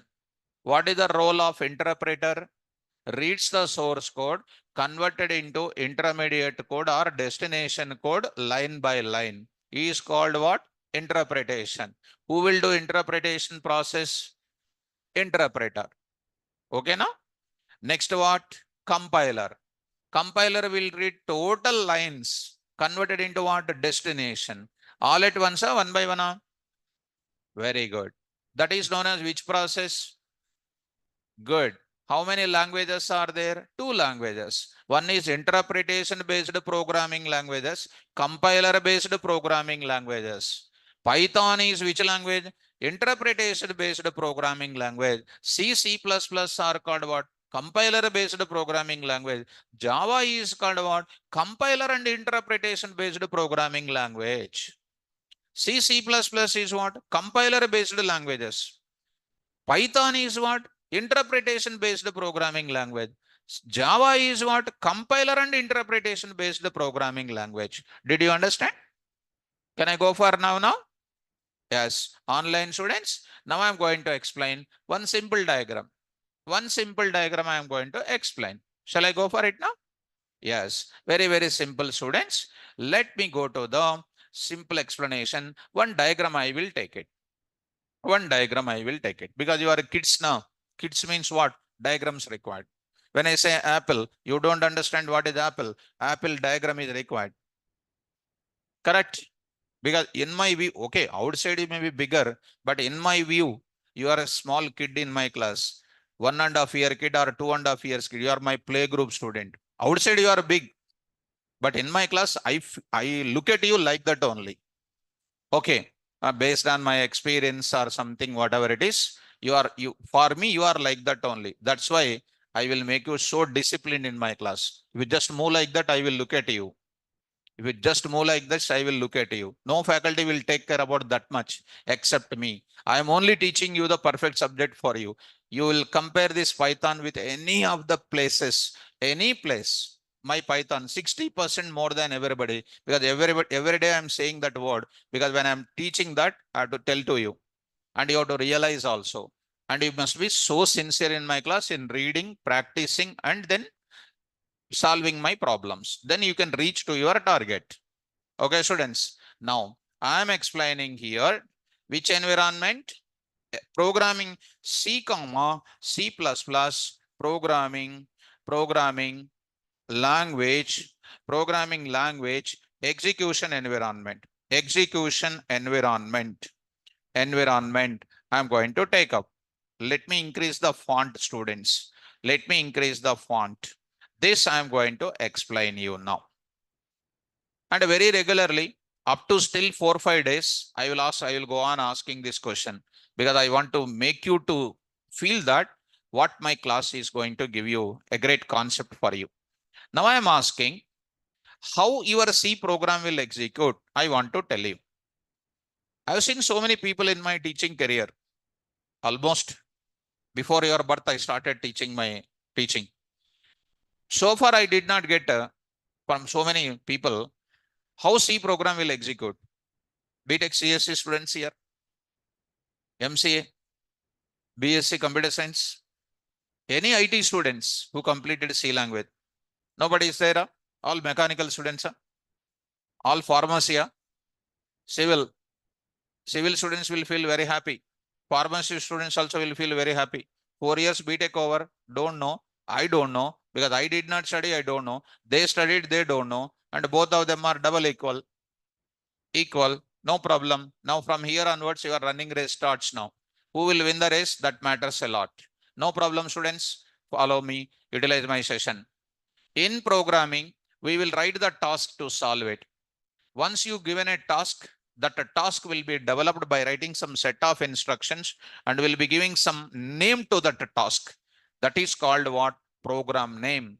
What is the role of interpreter? Reads the source code, converted into intermediate code or destination code line by line. Is called what? Interpretation. Who will do interpretation process? Interpreter. Okay, now? Next what? Compiler. Compiler will read total lines converted into what? Destination. All at once or one by one? Very good. That is known as which process? Good. How many languages are there? 2 languages. One is interpretation based programming languages, compiler based programming languages. Python is which language? Interpretation based programming language. C, C++ are called what? Compiler based programming language. Java is called what? Compiler and interpretation based programming language. C, C++ is what? Compiler based languages. Python is what? Interpretation based programming language. Java is what? Compiler and interpretation based programming language. Did you understand? Can I go for now? Yes. Online students. Now I am going to explain one simple diagram. One simple diagram I am going to explain. Shall I go for it now? Yes. Very, very simple, students. Let me go to the simple explanation. One diagram I will take it. One diagram I will take it because you are kids now. Kids means what? Diagrams required. When I say apple, you don't understand what is apple. Apple diagram is required. Correct? Because in my view, okay, outside it may be bigger, but in my view, you are a small kid in my class. 1.5 year kid or 2.5 years kid. You are my playgroup student. Outside you are big, but in my class, I look at you like that only. Okay, based on my experience or something, whatever it is, you for me you are like that only. That's why I will make you so disciplined in my class. If you just move like that, I will look at you. If you just move like this, I will look at you. No faculty will take care about that much except me. I am only teaching you the perfect subject for you. You will compare this Python with any of the places, any place. My Python 60% more than everybody, because every day I'm saying that word, because when I'm teaching that, I have to tell to you, and you have to realize also. And you must be so sincere in my class in reading, practicing, and then solving my problems. Then you can reach to your target. Okay, students. Now, I am explaining here which environment? Programming C, C++, programming, programming language, programming language, execution environment, execution environment, environment. I'm going to take up. Let me increase the font, students. Let me increase the font. This I'm going to explain you now. And very regularly, up to still 4 or 5 days, I will go on asking this question, because I want to make you to feel that what my class is going to give you a great concept for you. Now I am asking how your C program will execute. I want to tell you. I have seen so many people in my teaching career. Almost before your birth, I started teaching my teaching. So far, I did not get from so many people how C program will execute. BTech CSC students here, MCA, BSc Computer Science, any IT students who completed C language. Nobody is there. All mechanical students, all pharmacy, civil. Civil students will feel very happy. Pharmacy students also will feel very happy. 4 years BTech over, don't know. I don't know, because I did not study, I don't know. They studied, they don't know. And both of them are double equal. Equal, no problem. Now from here onwards, your running race starts now. Who will win the race? That matters a lot. No problem, students. Follow me, utilize my session. In programming, we will write the task to solve it. Once you given a task, that a task will be developed by writing some set of instructions, and will be giving some name to that task. That is called what? Program name.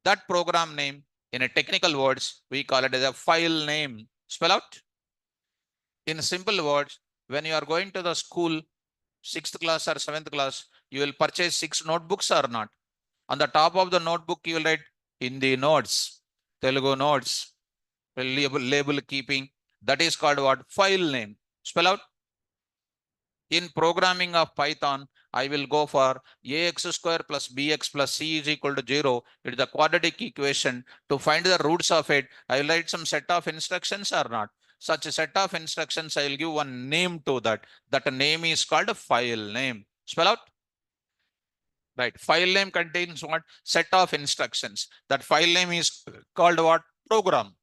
That program name, in a technical words, we call it as a file name. Spell out. In simple words, when you are going to the school, 6th class or 7th class, you will purchase 6 notebooks or not. On the top of the notebook, you will write Hindi notes, Telugu notes, label keeping. That is called what? File name. Spell out. In programming of Python, I will go for ax square plus bx plus c is equal to 0. It is a quadratic equation. To find the roots of it, I will write some set of instructions or not. Such a set of instructions, I will give one name to that. That name is called a file name. Spell out. Right. File name contains what? Set of instructions. That file name is called what? Program.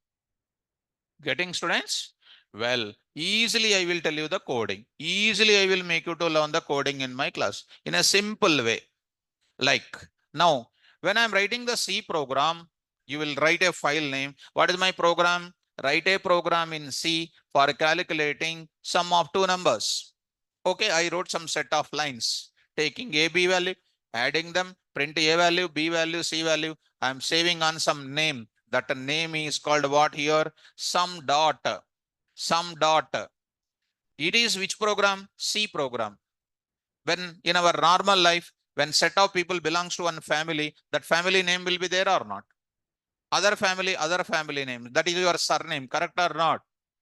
Getting, students? Well, easily I will tell you the coding. Easily I will make you to learn the coding in my class in a simple way. Like now, when I'm writing the C program, you will write a file name. What is my program? Write a program in C for calculating sum of two numbers. Okay, I wrote some set of lines, taking A, B value, adding them, print A value, B value, C value. I'm saving on some name. That name is called what here? Sum dot. Sum dot. It is which program? C program. When in our normal life, when set of people belongs to one family, that family name will be there or not? Other family name. That is your surname, correct or not?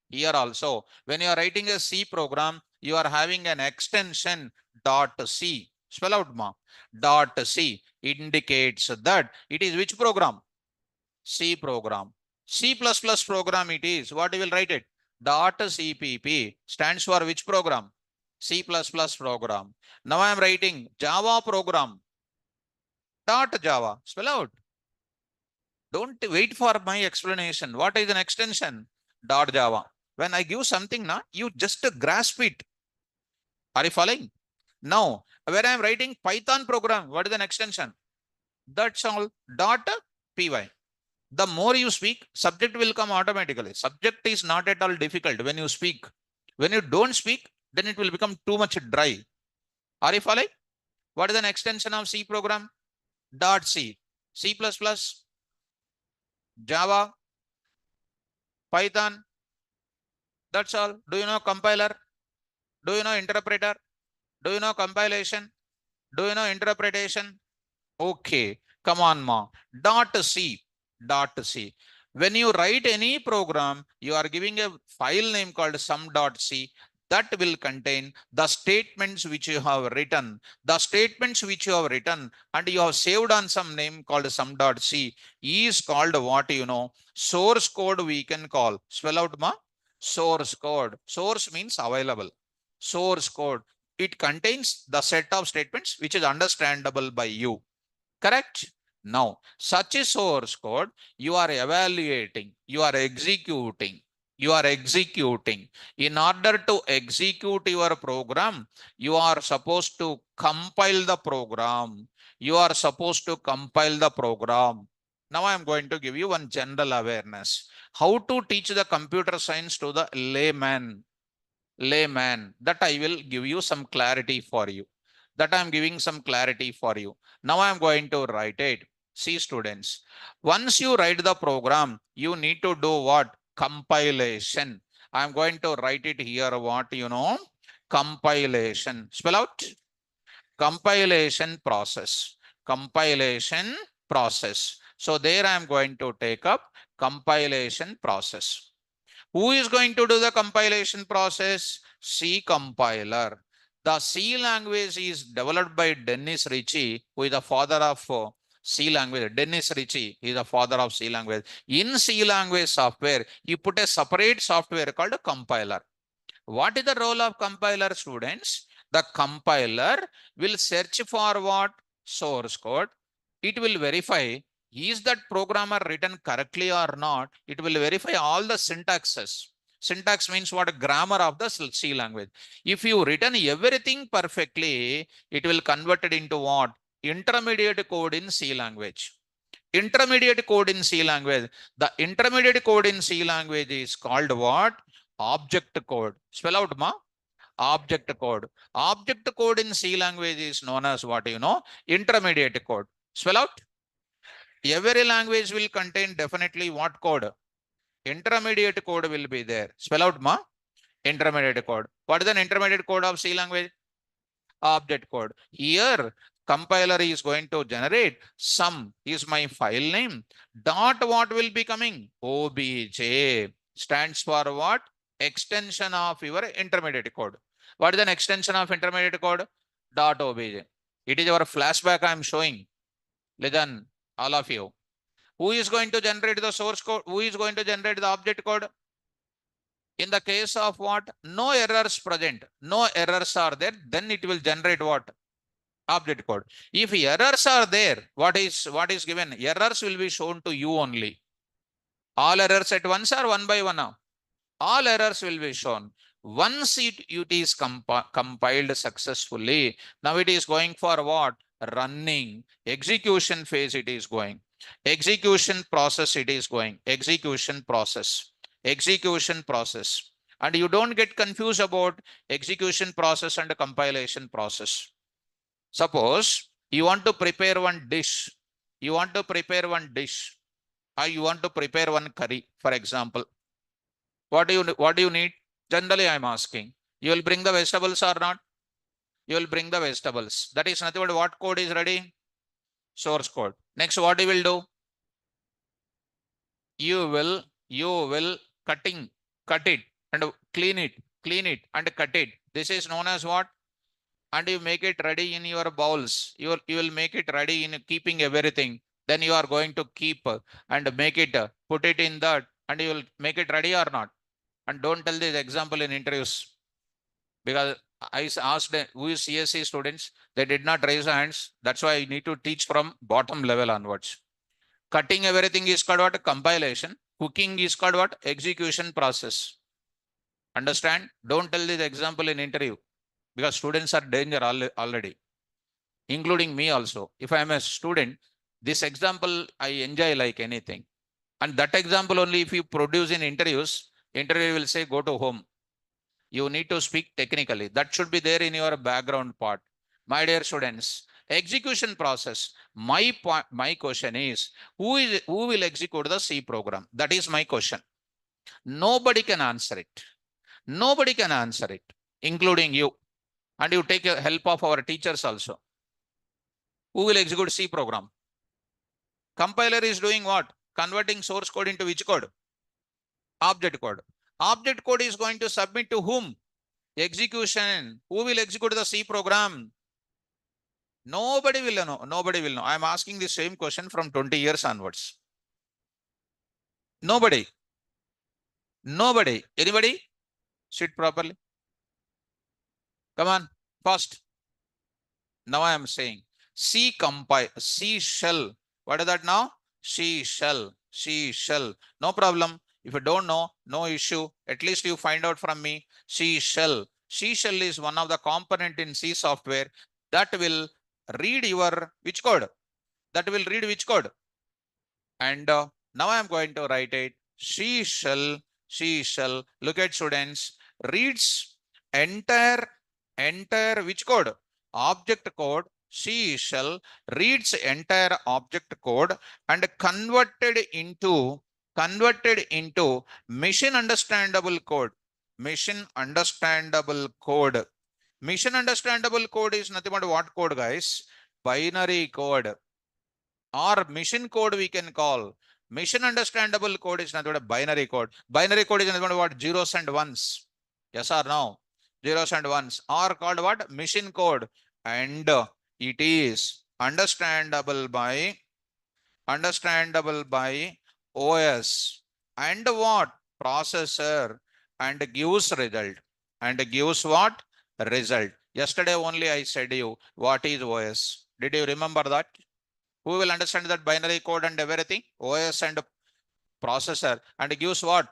Here also, when you are writing a C program, you are having an extension dot C. Spell out, ma. Dot C indicates that it is which program? C program. C++ program it is. What you will write it? Dot CPP stands for which program? C++ program. Now I am writing Java program. Dot Java. Spell out. Don't wait for my explanation. What is an extension? Dot Java. When I give something, na, you just grasp it. Are you following? Now, where I am writing Python program, what is an extension? That's all. .py. The more you speak, subject will come automatically. Subject is not at all difficult when you speak. When you don't speak, then it will become too much dry. Are you following? What is an extension of C program? .c. C++, Java, Python. That's all. Do you know compiler? Do you know interpreter? Do you know compilation? Do you know interpretation? Okay, come on, ma. .c. .c. When you write any program, you are giving a file name called sum.c that will contain the statements which you have written. The statements which you have written and you have saved on some name called sum.c is called what you know? Source code we can call. Spell out, ma. Source code. Source means available. Source code. It contains the set of statements which is understandable by you. Correct? Now, such a source code, you are evaluating, you are executing, you are executing. In order to execute your program, you are supposed to compile the program. You are supposed to compile the program. Now I am going to give you one general awareness. How to teach the computer science to the layman, that I will give you some clarity for you. That I am giving some clarity for you. Now I am going to write it. See, students, once you write the program, you need to do what? Compilation. I am going to write it here. What you know? Compilation. Spell out. Compilation process. Compilation process. So there I am going to take up compilation process. Who is going to do the compilation process? C compiler. The C language is developed by Dennis Ritchie, who is the father of C language. Dennis Ritchie is the father of C language. In C language software, he put a separate software called a compiler. What is the role of compiler, students? The compiler will search for what? Source code. It will verify, is that programmer written correctly or not? It will verify all the syntaxes. Syntax means what? Grammar of the C language. If you written everything perfectly, it will convert it into what? Intermediate code in C language. Intermediate code in C language. The intermediate code in C language is called what? Object code. Spell out, ma. Object code. Object code in C language is known as what you know? Intermediate code. Spell out. Every language will contain definitely what code? Intermediate code will be there. Spell out, ma. Intermediate code. What is an intermediate code of C language? Object code. Here, compiler is going to generate sum is my file name. Dot what will be coming? Obj. Stands for what? Extension of your intermediate code. What is an extension of intermediate code? Dot obj. It is our flashback I am showing. Listen, all of you. Who is going to generate the source code? Who is going to generate the object code? In the case of what? No errors present. No errors are there. Then it will generate what? Object code. If errors are there, what is given? Errors will be shown to you only. All errors at once or one by one now? All errors will be shown. Once it is compiled successfully, now it is going for what? Running. Execution phase it is going. Execution process it is going. Execution process. Execution process. And you don't get confused about execution process and compilation process. Suppose you want to prepare one dish. You want to prepare one dish. Or you want to prepare one curry, for example. What do you need? Generally, I'm asking. You will bring the vegetables or not? You will bring the vegetables. That is nothing but what code is ready? Source code. Next, what you will do? You will cut it and clean it and cut it. This is known as what? And you make it ready in your bowls. You will make it ready in keeping everything. Then you are going to keep and make it, put it in that, and you will make it ready or not. And don't tell this example in interviews, because I asked who is CSC students, they did not raise hands. That's why I need to teach from bottom level onwards. Cutting everything is called what? Compilation. Cooking is called what? Execution process. Understand? Don't tell this example in interview. because students are danger already, including me also. If I am a student, this example I enjoy like anything. And that example only if you produce in interviews, interview will say go to home. You need to speak technically. That should be there in your background part. My dear students, execution process. My question is, who will execute the C program? That is my question. Nobody can answer it. Nobody can answer it, including you. And you take help of our teachers also. Who will execute C program? Compiler is doing what? Converting source code into which code? Object code. Object code is going to submit to whom? Execution. Who will execute the C program? Nobody will know. Nobody will know. I am asking the same question from 20 years onwards. Nobody. Nobody. Anybody? Sit properly. Come on. First. Now I am saying C compile, C shell. What is that now? C shell, C shell. No problem. If you don't know, no issue. At least you find out from me. C shell. C shell is one of the component in C software that will read your which code? That will read which code? And now I am going to write it. C shell, C shell. Look at students. Reads entire which code? Object code. C shell reads entire object code and converted into machine understandable code. Machine understandable code. Machine understandable code is nothing but what code, guys? Binary code or machine code we can call. Machine understandable code is nothing but a binary code. Binary code is nothing but what? Zeros and ones. Yes or no? Zeros and ones are called what? Machine code. And it is understandable by OS and what? Processor, and gives result. And gives what? Result. Yesterday only I said you what is OS. Did you remember that? Who will understand that binary code and everything? OS and processor, and gives what?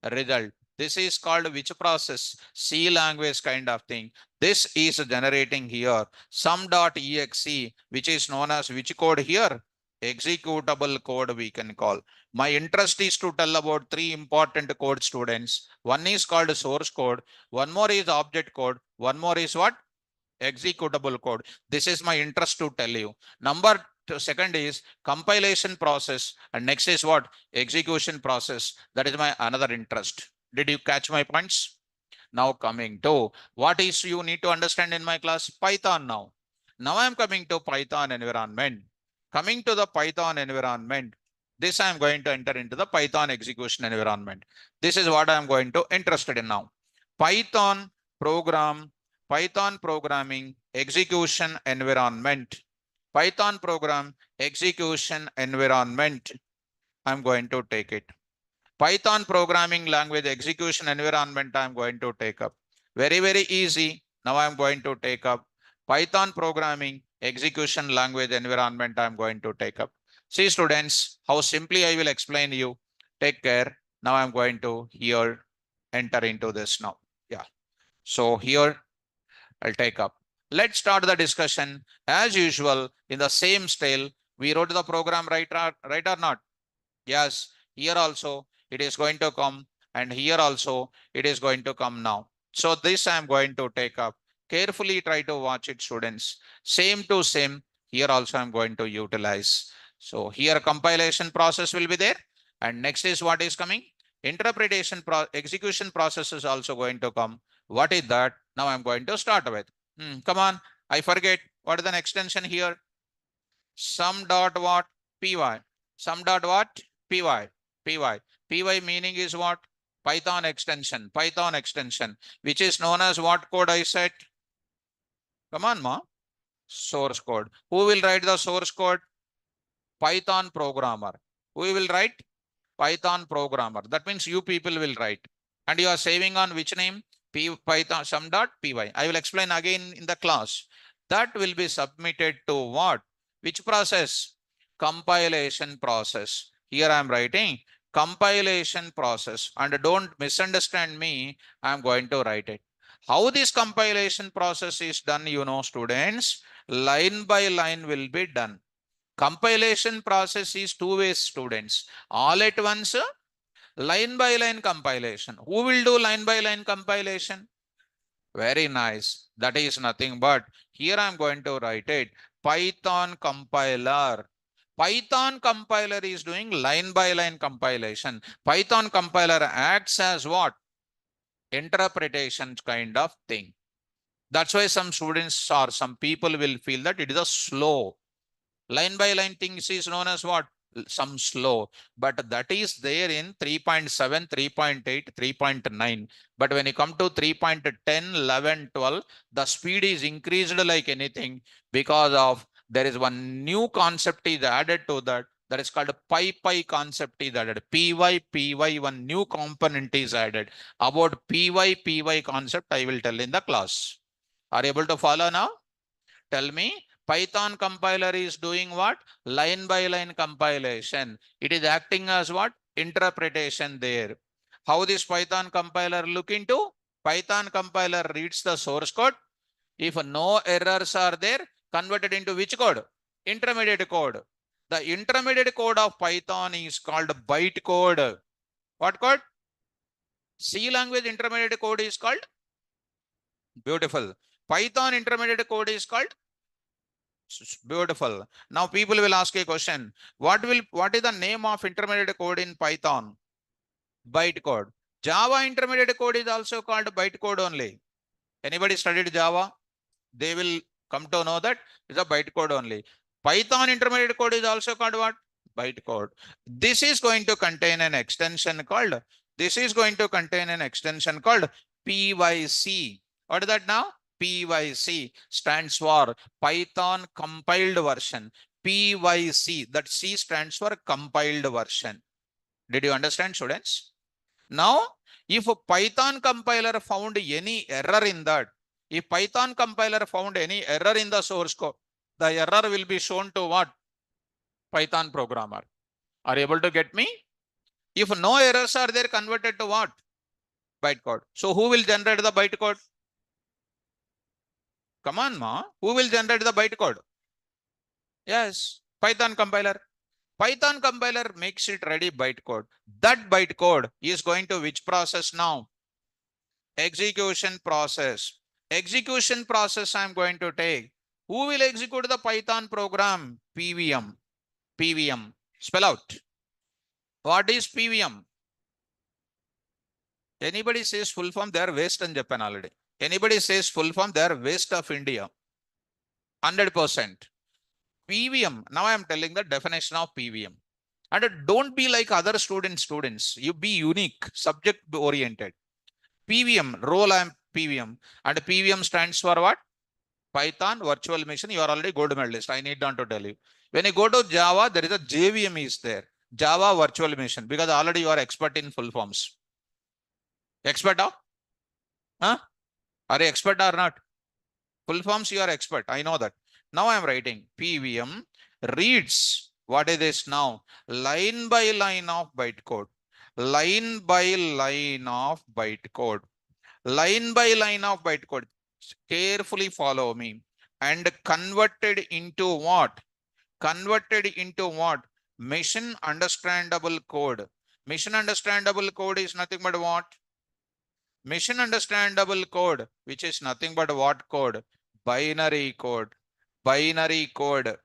Result. This is called which process? C language kind of thing. This is generating here sum.exe, which is known as which code here? Executable code we can call. My interest is to tell about three important code, students. One is called source code. One more is object code. One more is what? Executable code. This is my interest to tell you. Second is compilation process, and next is what? Execution process. That is my another interest. Did you catch my points? Now coming to what is you need to understand in my class? Python now. Now I am coming to Python environment. Coming to the Python environment, this I am going to enter into the Python execution environment. This is what I am going to interested in now. Python programming execution environment. Python program execution environment. I'm going to take it. Python programming language execution environment I'm going to take up. Very, very easy. Now I'm going to take up Python programming execution language environment I'm going to take up. See students, how simply I will explain you. Take care. Now I'm going to here enter into this now. Yeah. So here I'll take up. Let's start the discussion as usual in the same style. We wrote the program right or not? Yes. Here also it is going to come, and here also it is going to come now. So this I am going to take up. Carefully try to watch it, students. Same to same. Here also I am going to utilize. So here compilation process will be there. And next is what is coming? Execution process is also going to come. What is that? Now I'm going to start with. Come on. I forget. What is the extension here? Sum dot what? Py. Sum dot what? Py. Py meaning is what? Python extension, which is known as what code I said? Come on, ma. Source code. Who will write the source code? Python programmer. Who will write? Python programmer. That means you people will write. And you are saving on which name? Python sum.py. I will explain again in the class. That will be submitted to what? Which process? Compilation process. Here I am writing compilation process, and don't misunderstand me. I am going to write it. How this compilation process is done, students, line by line will be done. Compilation process is two ways, students. All at once, line by line compilation. Who will do line by line compilation? Very nice. That is nothing but, here I am going to write it, Python compiler. Python compiler is doing line by line compilation. Python compiler acts as what? Interpretation kind of thing. That's why some students or some people will feel that it is a slow. Line by line things is known as what? Some slow. But that is there in 3.7, 3.8, 3.9. But when you come to 3.10, 11, 12, the speed is increased like anything because of there is one new concept is added to that. That is called py concept is added. Py, one new component is added. About py concept, I will tell in the class. Are you able to follow now? Tell me, Python compiler is doing what? Line by line compilation. It is acting as what? Interpretation there. How this Python compiler look into? Python compiler reads the source code. If no errors are there, converted into which code? Intermediate code. The intermediate code of Python is called bytecode. What code? C language intermediate code is called? Beautiful. Python intermediate code is called? Beautiful. Now people will ask a question. What is the name of intermediate code in Python? Bytecode. Java intermediate code is also called bytecode only. Anybody studied Java? They will come to know that it's a bytecode only. Python intermediate code is also called what? Bytecode. This is going to contain an extension called PYC. What is that now? PYC stands for Python compiled version. PYC, that C stands for compiled version. Did you understand, students? Now, if a Python compiler found any error in that, if Python compiler found any error in the source code, the error will be shown to what? Python programmer. Are you able to get me? If no errors are there, converted to what? Bytecode. So who will generate the bytecode? Come on, ma. Who will generate the bytecode? Yes, Python compiler. Python compiler makes it ready bytecode. That bytecode is going to which process now? Execution process. Execution process I am going to take. Who will execute the Python program? PVM. PVM. Spell out. What is PVM? Anybody says full form, they are waste in Japan already. Anybody says full form, they are waste of India. 100%. PVM. Now I am telling the definition of PVM. And don't be like other students. You be unique, subject oriented. PVM, role I am PVM. And PVM stands for what? Python virtual machine. You are already gold medalist. I need not to tell you. When you go to Java, there is a JVM is there. Java virtual machine, because already you are expert in full forms. Expert of? Huh? Are you expert or not? Full forms you are expert. I know that. Now I am writing PVM reads. What is this now? Line by line of bytecode. Line by line of bytecode. Line by line of bytecode. Carefully follow me. And converted into what? Converted into what? Machine understandable code. Machine understandable code is nothing but what? Machine understandable code, which is nothing but what code? Binary code. Binary code,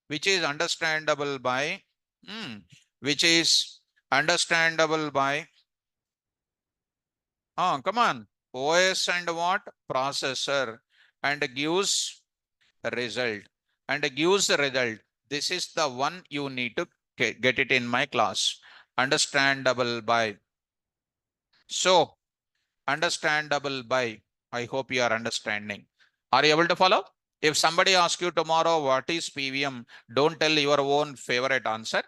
which is understandable by, which is understandable by, come on, OS and what? Processor, and gives result. And gives the result. This is the one you need to get it in my class. Understandable by. So, understandable by. I hope you are understanding. Are you able to follow? If somebody asks you tomorrow, what is PVM? Don't tell your own favorite answer.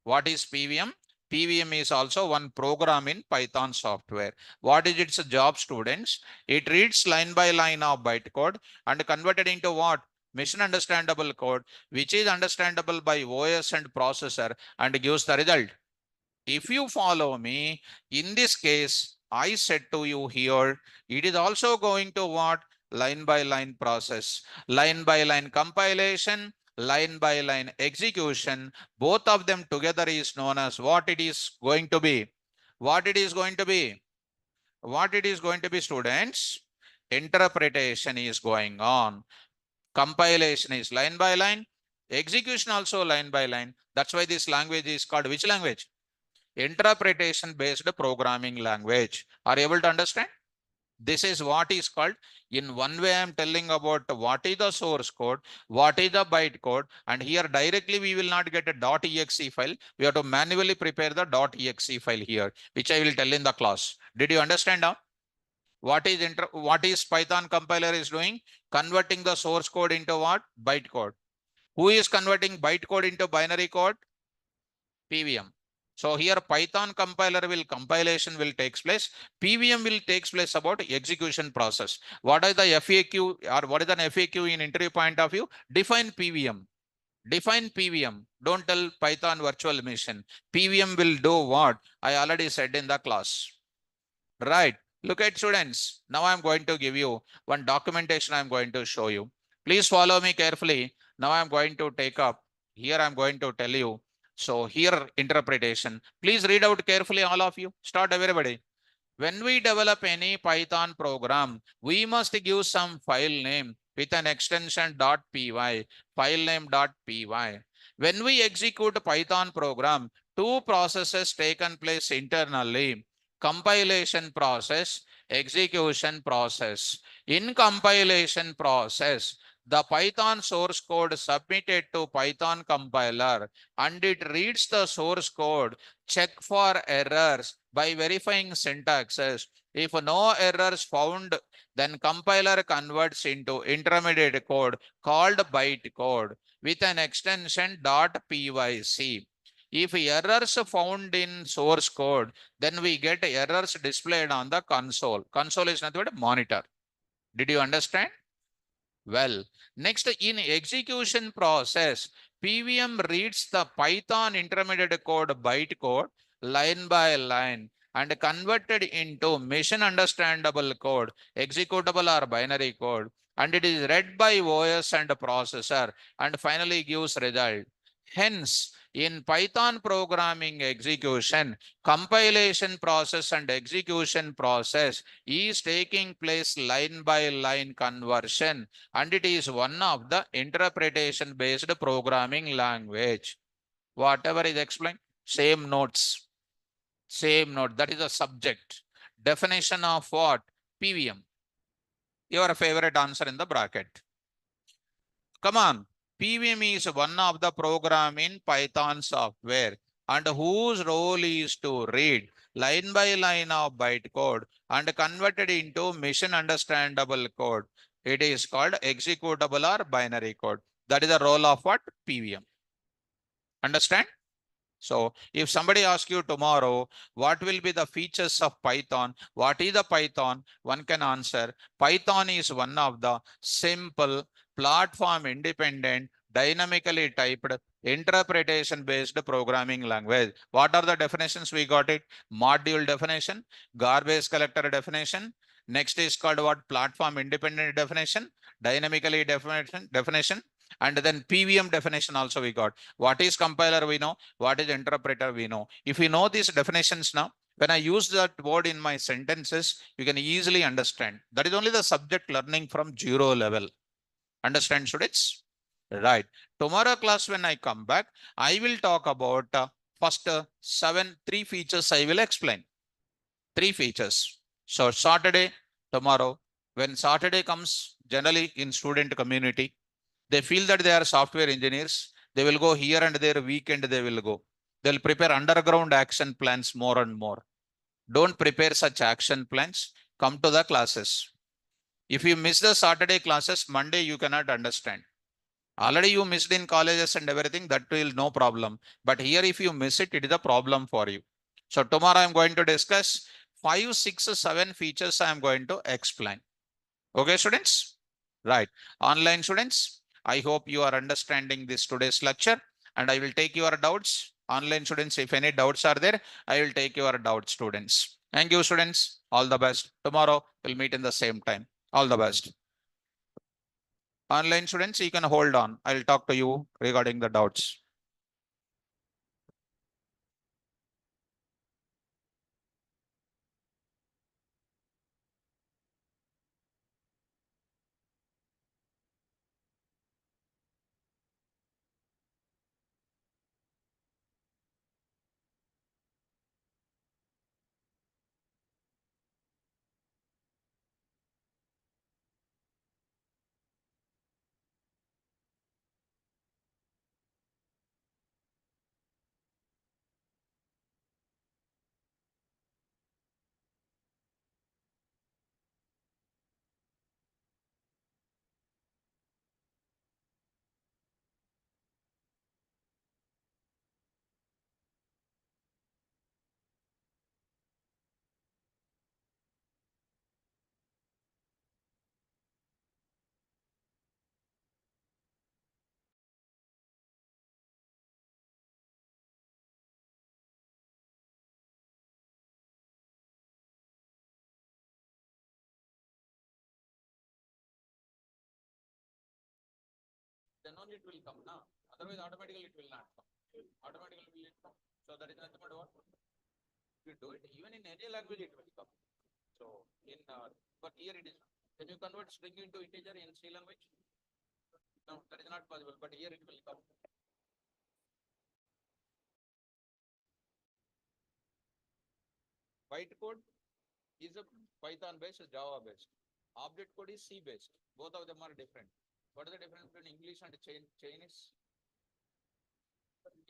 What is PVM? PVM is also one program in Python software. What is its job, students? It reads line by line of bytecode and converted into what? Machine understandable code, which is understandable by OS and processor, and gives the result. If you follow me, in this case, I said to you here, it is also going to what? Line by line process, line by line compilation, line by line execution. Both of them together is known as what it is going to be. What it is going to be? What it is going to be, students? Interpretation is going on. Compilation is line by line. Execution also line by line. That's why this language is called which language? Interpretation based programming language. Are you able to understand? This is what is called, in one way I am telling about what is the source code, what is the byte code, and here directly we will not get a .exe file. We have to manually prepare the .exe file here, which I will tell in the class. Did you understand now? What is Python compiler is doing? Converting the source code into what? Byte code. Who is converting byte code into binary code? PVM. So here Python compiler compilation will takes place. PVM will takes place about execution process. What is the FAQ or what is an FAQ in interview point of view? Define PVM. Define PVM. Don't tell Python virtual machine. PVM will do what? I already said in the class. Right. Look at students. Now I'm going to give you one documentation I'm going to show you. Please follow me carefully. Now I'm going to take up. Here I'm going to tell you. So here interpretation. Please read out carefully all of you. Start everybody. When we develop any Python program, we must give some file name with an extension .py, file name .py. When we execute Python program, two processes taken place internally. Compilation process, execution process. In compilation process, the Python source code submitted to Python compiler and it reads the source code, check for errors by verifying syntaxes. If no errors found, then compiler converts into intermediate code called bytecode with an extension .pyc. If errors found in source code, then we get errors displayed on the console. Console is nothing but a monitor. Did you understand? Well, next in execution process, PVM reads the Python intermediate code bytecode line by line and converted into machine understandable code, executable or binary code, and it is read by OS and processor and finally gives result. Hence, in Python programming execution, compilation process and execution process is taking place line by line conversion, and it is one of the interpretation based programming language. Whatever is explained, same notes, same note. That is a subject. Definition of what? PVM. Your favorite answer in the bracket. Come on. PVM is one of the program in Python software and whose role is to read line by line of bytecode and convert it into machine understandable code. It is called executable or binary code. That is the role of what? PVM. Understand? So if somebody asks you tomorrow, what will be the features of Python? What is the Python? One can answer, Python is one of the simple, platform independent, dynamically typed, interpretation based programming language. What are the definitions? We got it. Module definition, garbage collector definition. Next is called what? Platform independent definition, dynamically definition. And then PVM definition also we got. What is compiler we know, what is interpreter we know. If we know these definitions now, when I use that word in my sentences, you can easily understand. That is only the subject learning from 0 level. Understand, students? Right. Tomorrow class when I come back, I will talk about first three features I will explain. 3 features. So Saturday, tomorrow, when Saturday comes, generally in student community, they feel that they are software engineers. They will go here and there, weekend they will go. They'll prepare underground action plans more and more. Don't prepare such action plans. Come to the classes. If you miss the Saturday classes, Monday you cannot understand. Already you missed in colleges and everything, that will no problem. But here if you miss it, it is a problem for you. So tomorrow I'm going to discuss 5, 6, 7 features I am going to explain. Okay, students? Right. Online students, I hope you are understanding this today's lecture and I will take your doubts. Online students, if any doubts are there, I will take your doubts, students. Thank you, students. All the best. Tomorrow we'll meet in the same time. All the best. Online students, you can hold on. I'll talk to you regarding the doubts. Then only it will come now. Otherwise, automatically it will not come. Automatically will it come. So that is nothing but what? You do it even in any language it will come. So in but here it is. Can you convert string into integer in C language? No, that is not possible. But here it will come. Byte code is a Python based, Java based. Object code is C based. Both of them are different. What is the difference between English and Chinese?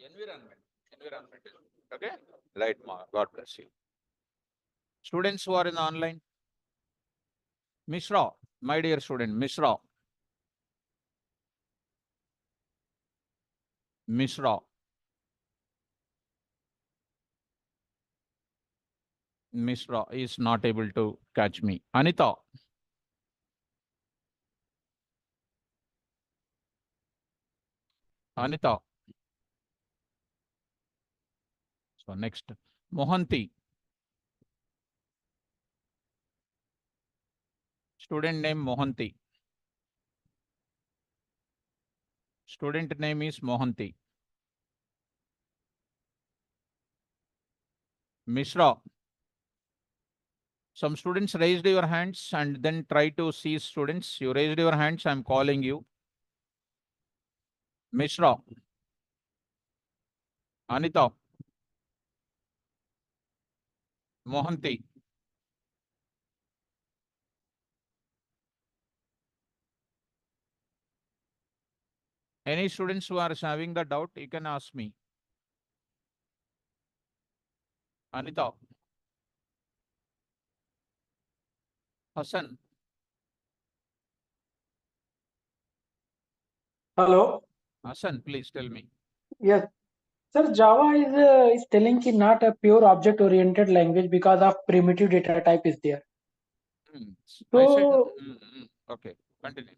Environment. Environment. Okay. Right, Ma. God bless you. Students who are in the online. Mishra, my dear student, Mishra. Mishra. Mishra is not able to catch me. Anita. Anita. So next, Mohanti. Student name Mohanti. Student name is Mohanti. Mishra. Some students raised your hands and then try to see students. You raised your hands. I'm calling you. Mishra. Anita. Mohanti. Any students who are having the doubt, you can ask me. Anita. Hassan. Hello. Hassan, please tell me. Yes, sir. Java is telling ki not a pure object-oriented language because of primitive data type is there. I said, So okay, continue.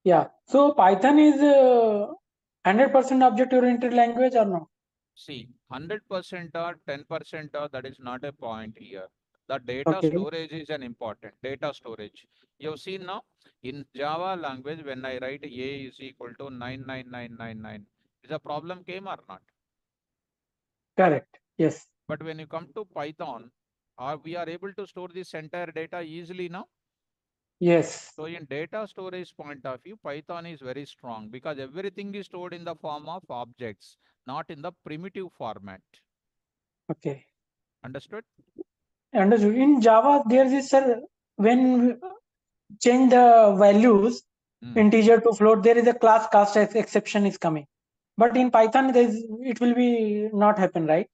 yeah. So Python is 100% object-oriented language or no? See, 100% or 10% or that is not a point here. The data Okay. storage is an important data storage. You've seen now in Java language when I write A is equal to 99999, is a problem came or not? Correct. Yes. But when you come to Python, we are able to store this entire data easily now. Yes. So in data storage point of view, Python is very strong because everything is stored in the form of objects, not in the primitive format. Okay. Understood? Understood. In Java, there is sir when we change the values integer to float, there is a class cast exception is coming. But in Python, there is it will be not happen, right?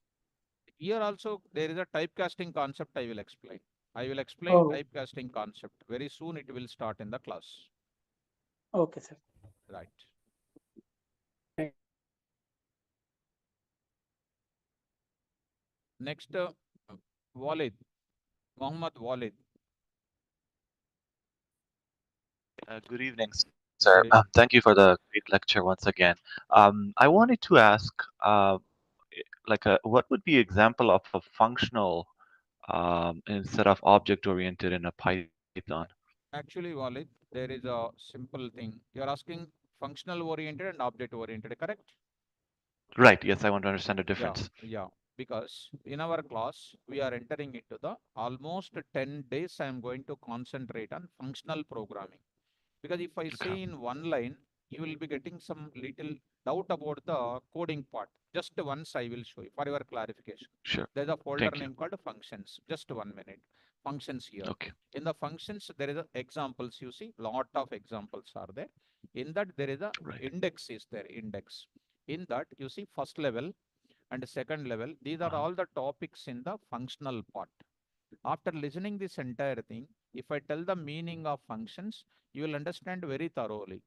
Here also there is a typecasting concept I will explain. I will explain Oh, typecasting concept. Very soon it will start in the class. okay, sir. Right. Right. Next, Walid, Mohammed Walid. Good evening, sir. Good evening. Thank you for the great lecture once again. I wanted to ask, what would be example of a functional instead of object-oriented in a Python? Actually, Walid, there is a simple thing. You're asking functional oriented and object oriented, correct? Right. Yes, I want to understand the Yeah, difference. yeah. Because in our class, we are entering into the almost 10 days. I'm going to concentrate on functional programming. Because if I say Okay. in one line, you will be getting some little doubt about the coding part. Just once I will show you for your clarification. Sure. There's a folder Thank you. name called functions. Just 1 minute. Functions here. Okay. In the functions, there is a examples. You see, lot of examples are there. In that, there is a Right. index is there. Index. In that, you see first level and second level. These are all the topics in the functional part. After listening this entire thing, if I tell the meaning of functions, you will understand very thoroughly.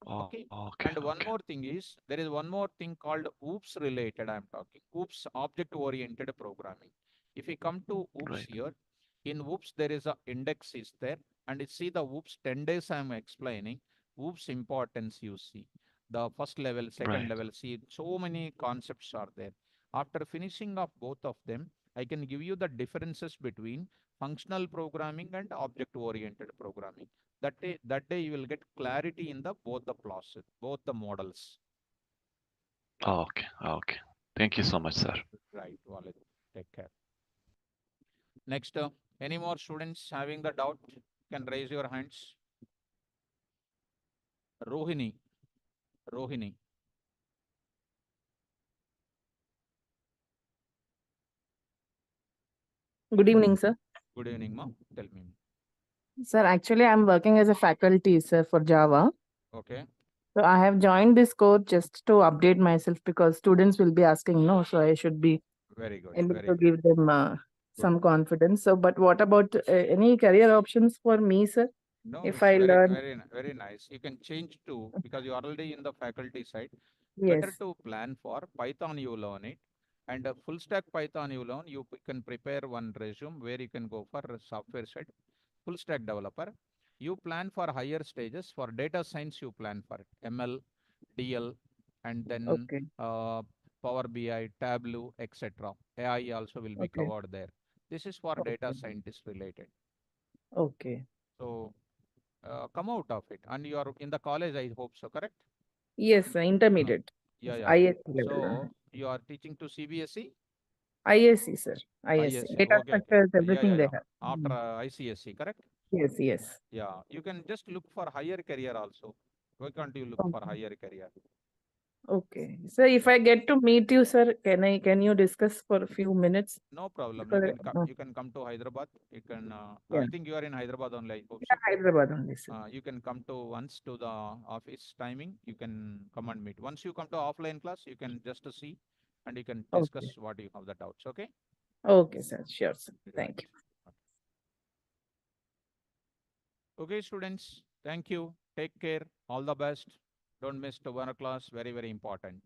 Oh, Okay. okay. And one Okay. more thing is, there is one more thing called OOPS related. I'm talking OOPS, object oriented programming. If we come to OOPS Right. here, in OOPS there is a index is there, and you see the OOPS 10 days I'm explaining. OOPS importance you see. The first level, second Right. level, see so many concepts are there. After finishing of both of them, I can give you the differences between functional programming and object oriented programming. That day you will get clarity in the both the process, both the models. Oh, okay. Okay. Thank you so much, sir. Right, Walid. Take care. Next, any more students having the doubt can raise your hands. Rohini. Rohini. Good evening, sir. Good evening, ma. Tell me. Sir, actually, I'm working as a faculty, sir, for Java. Okay. So I have joined this course just to update myself because students will be asking, no, so I should be Very good. able Very to good. give them Good. some confidence. So, but what about any career options for me, sir? No, If it's I very, learn, very, very nice. You can change to, because you're already in the faculty side. Better yes, to plan for Python, you learn it. And full stack Python, you learn. You can prepare one resume where you can go for software side, full stack developer. You plan for higher stages. For data science, you plan for ML, DL, and then okay, Power BI, Tableau, etc. AI also will be okay, covered there. This is for data okay, scientist related. okay. So come out of it. And you are in the college, I hope so, correct? Yes, sir, intermediate, Yeah, yeah. ISC level. So you are teaching to CBSE? ISC, sir, ISC. ISE. Data Okay, okay. structures, Yeah, yeah, everything they yeah. have. After ICSE, correct? Yes, yes. Yeah. You can just look for higher career also. Why can't you look for Okay. higher career? Okay. So if Yeah. I get to meet you, sir, can you discuss for a few minutes? No problem. Because You can come to Hyderabad. You can. yeah, I think you are in Hyderabad only. I hope yeah, so. Hyderabad only, sir. You can come to once to the office timing. You can come and meet. Once you come to offline class, you can just see, and you can discuss Okay. what you have the doubts. Okay. Okay, sir. Sure, sir. Right. Thank you. Okay, students. Thank you. Take care. All the best. Don't miss tomorrow class. Very, very important.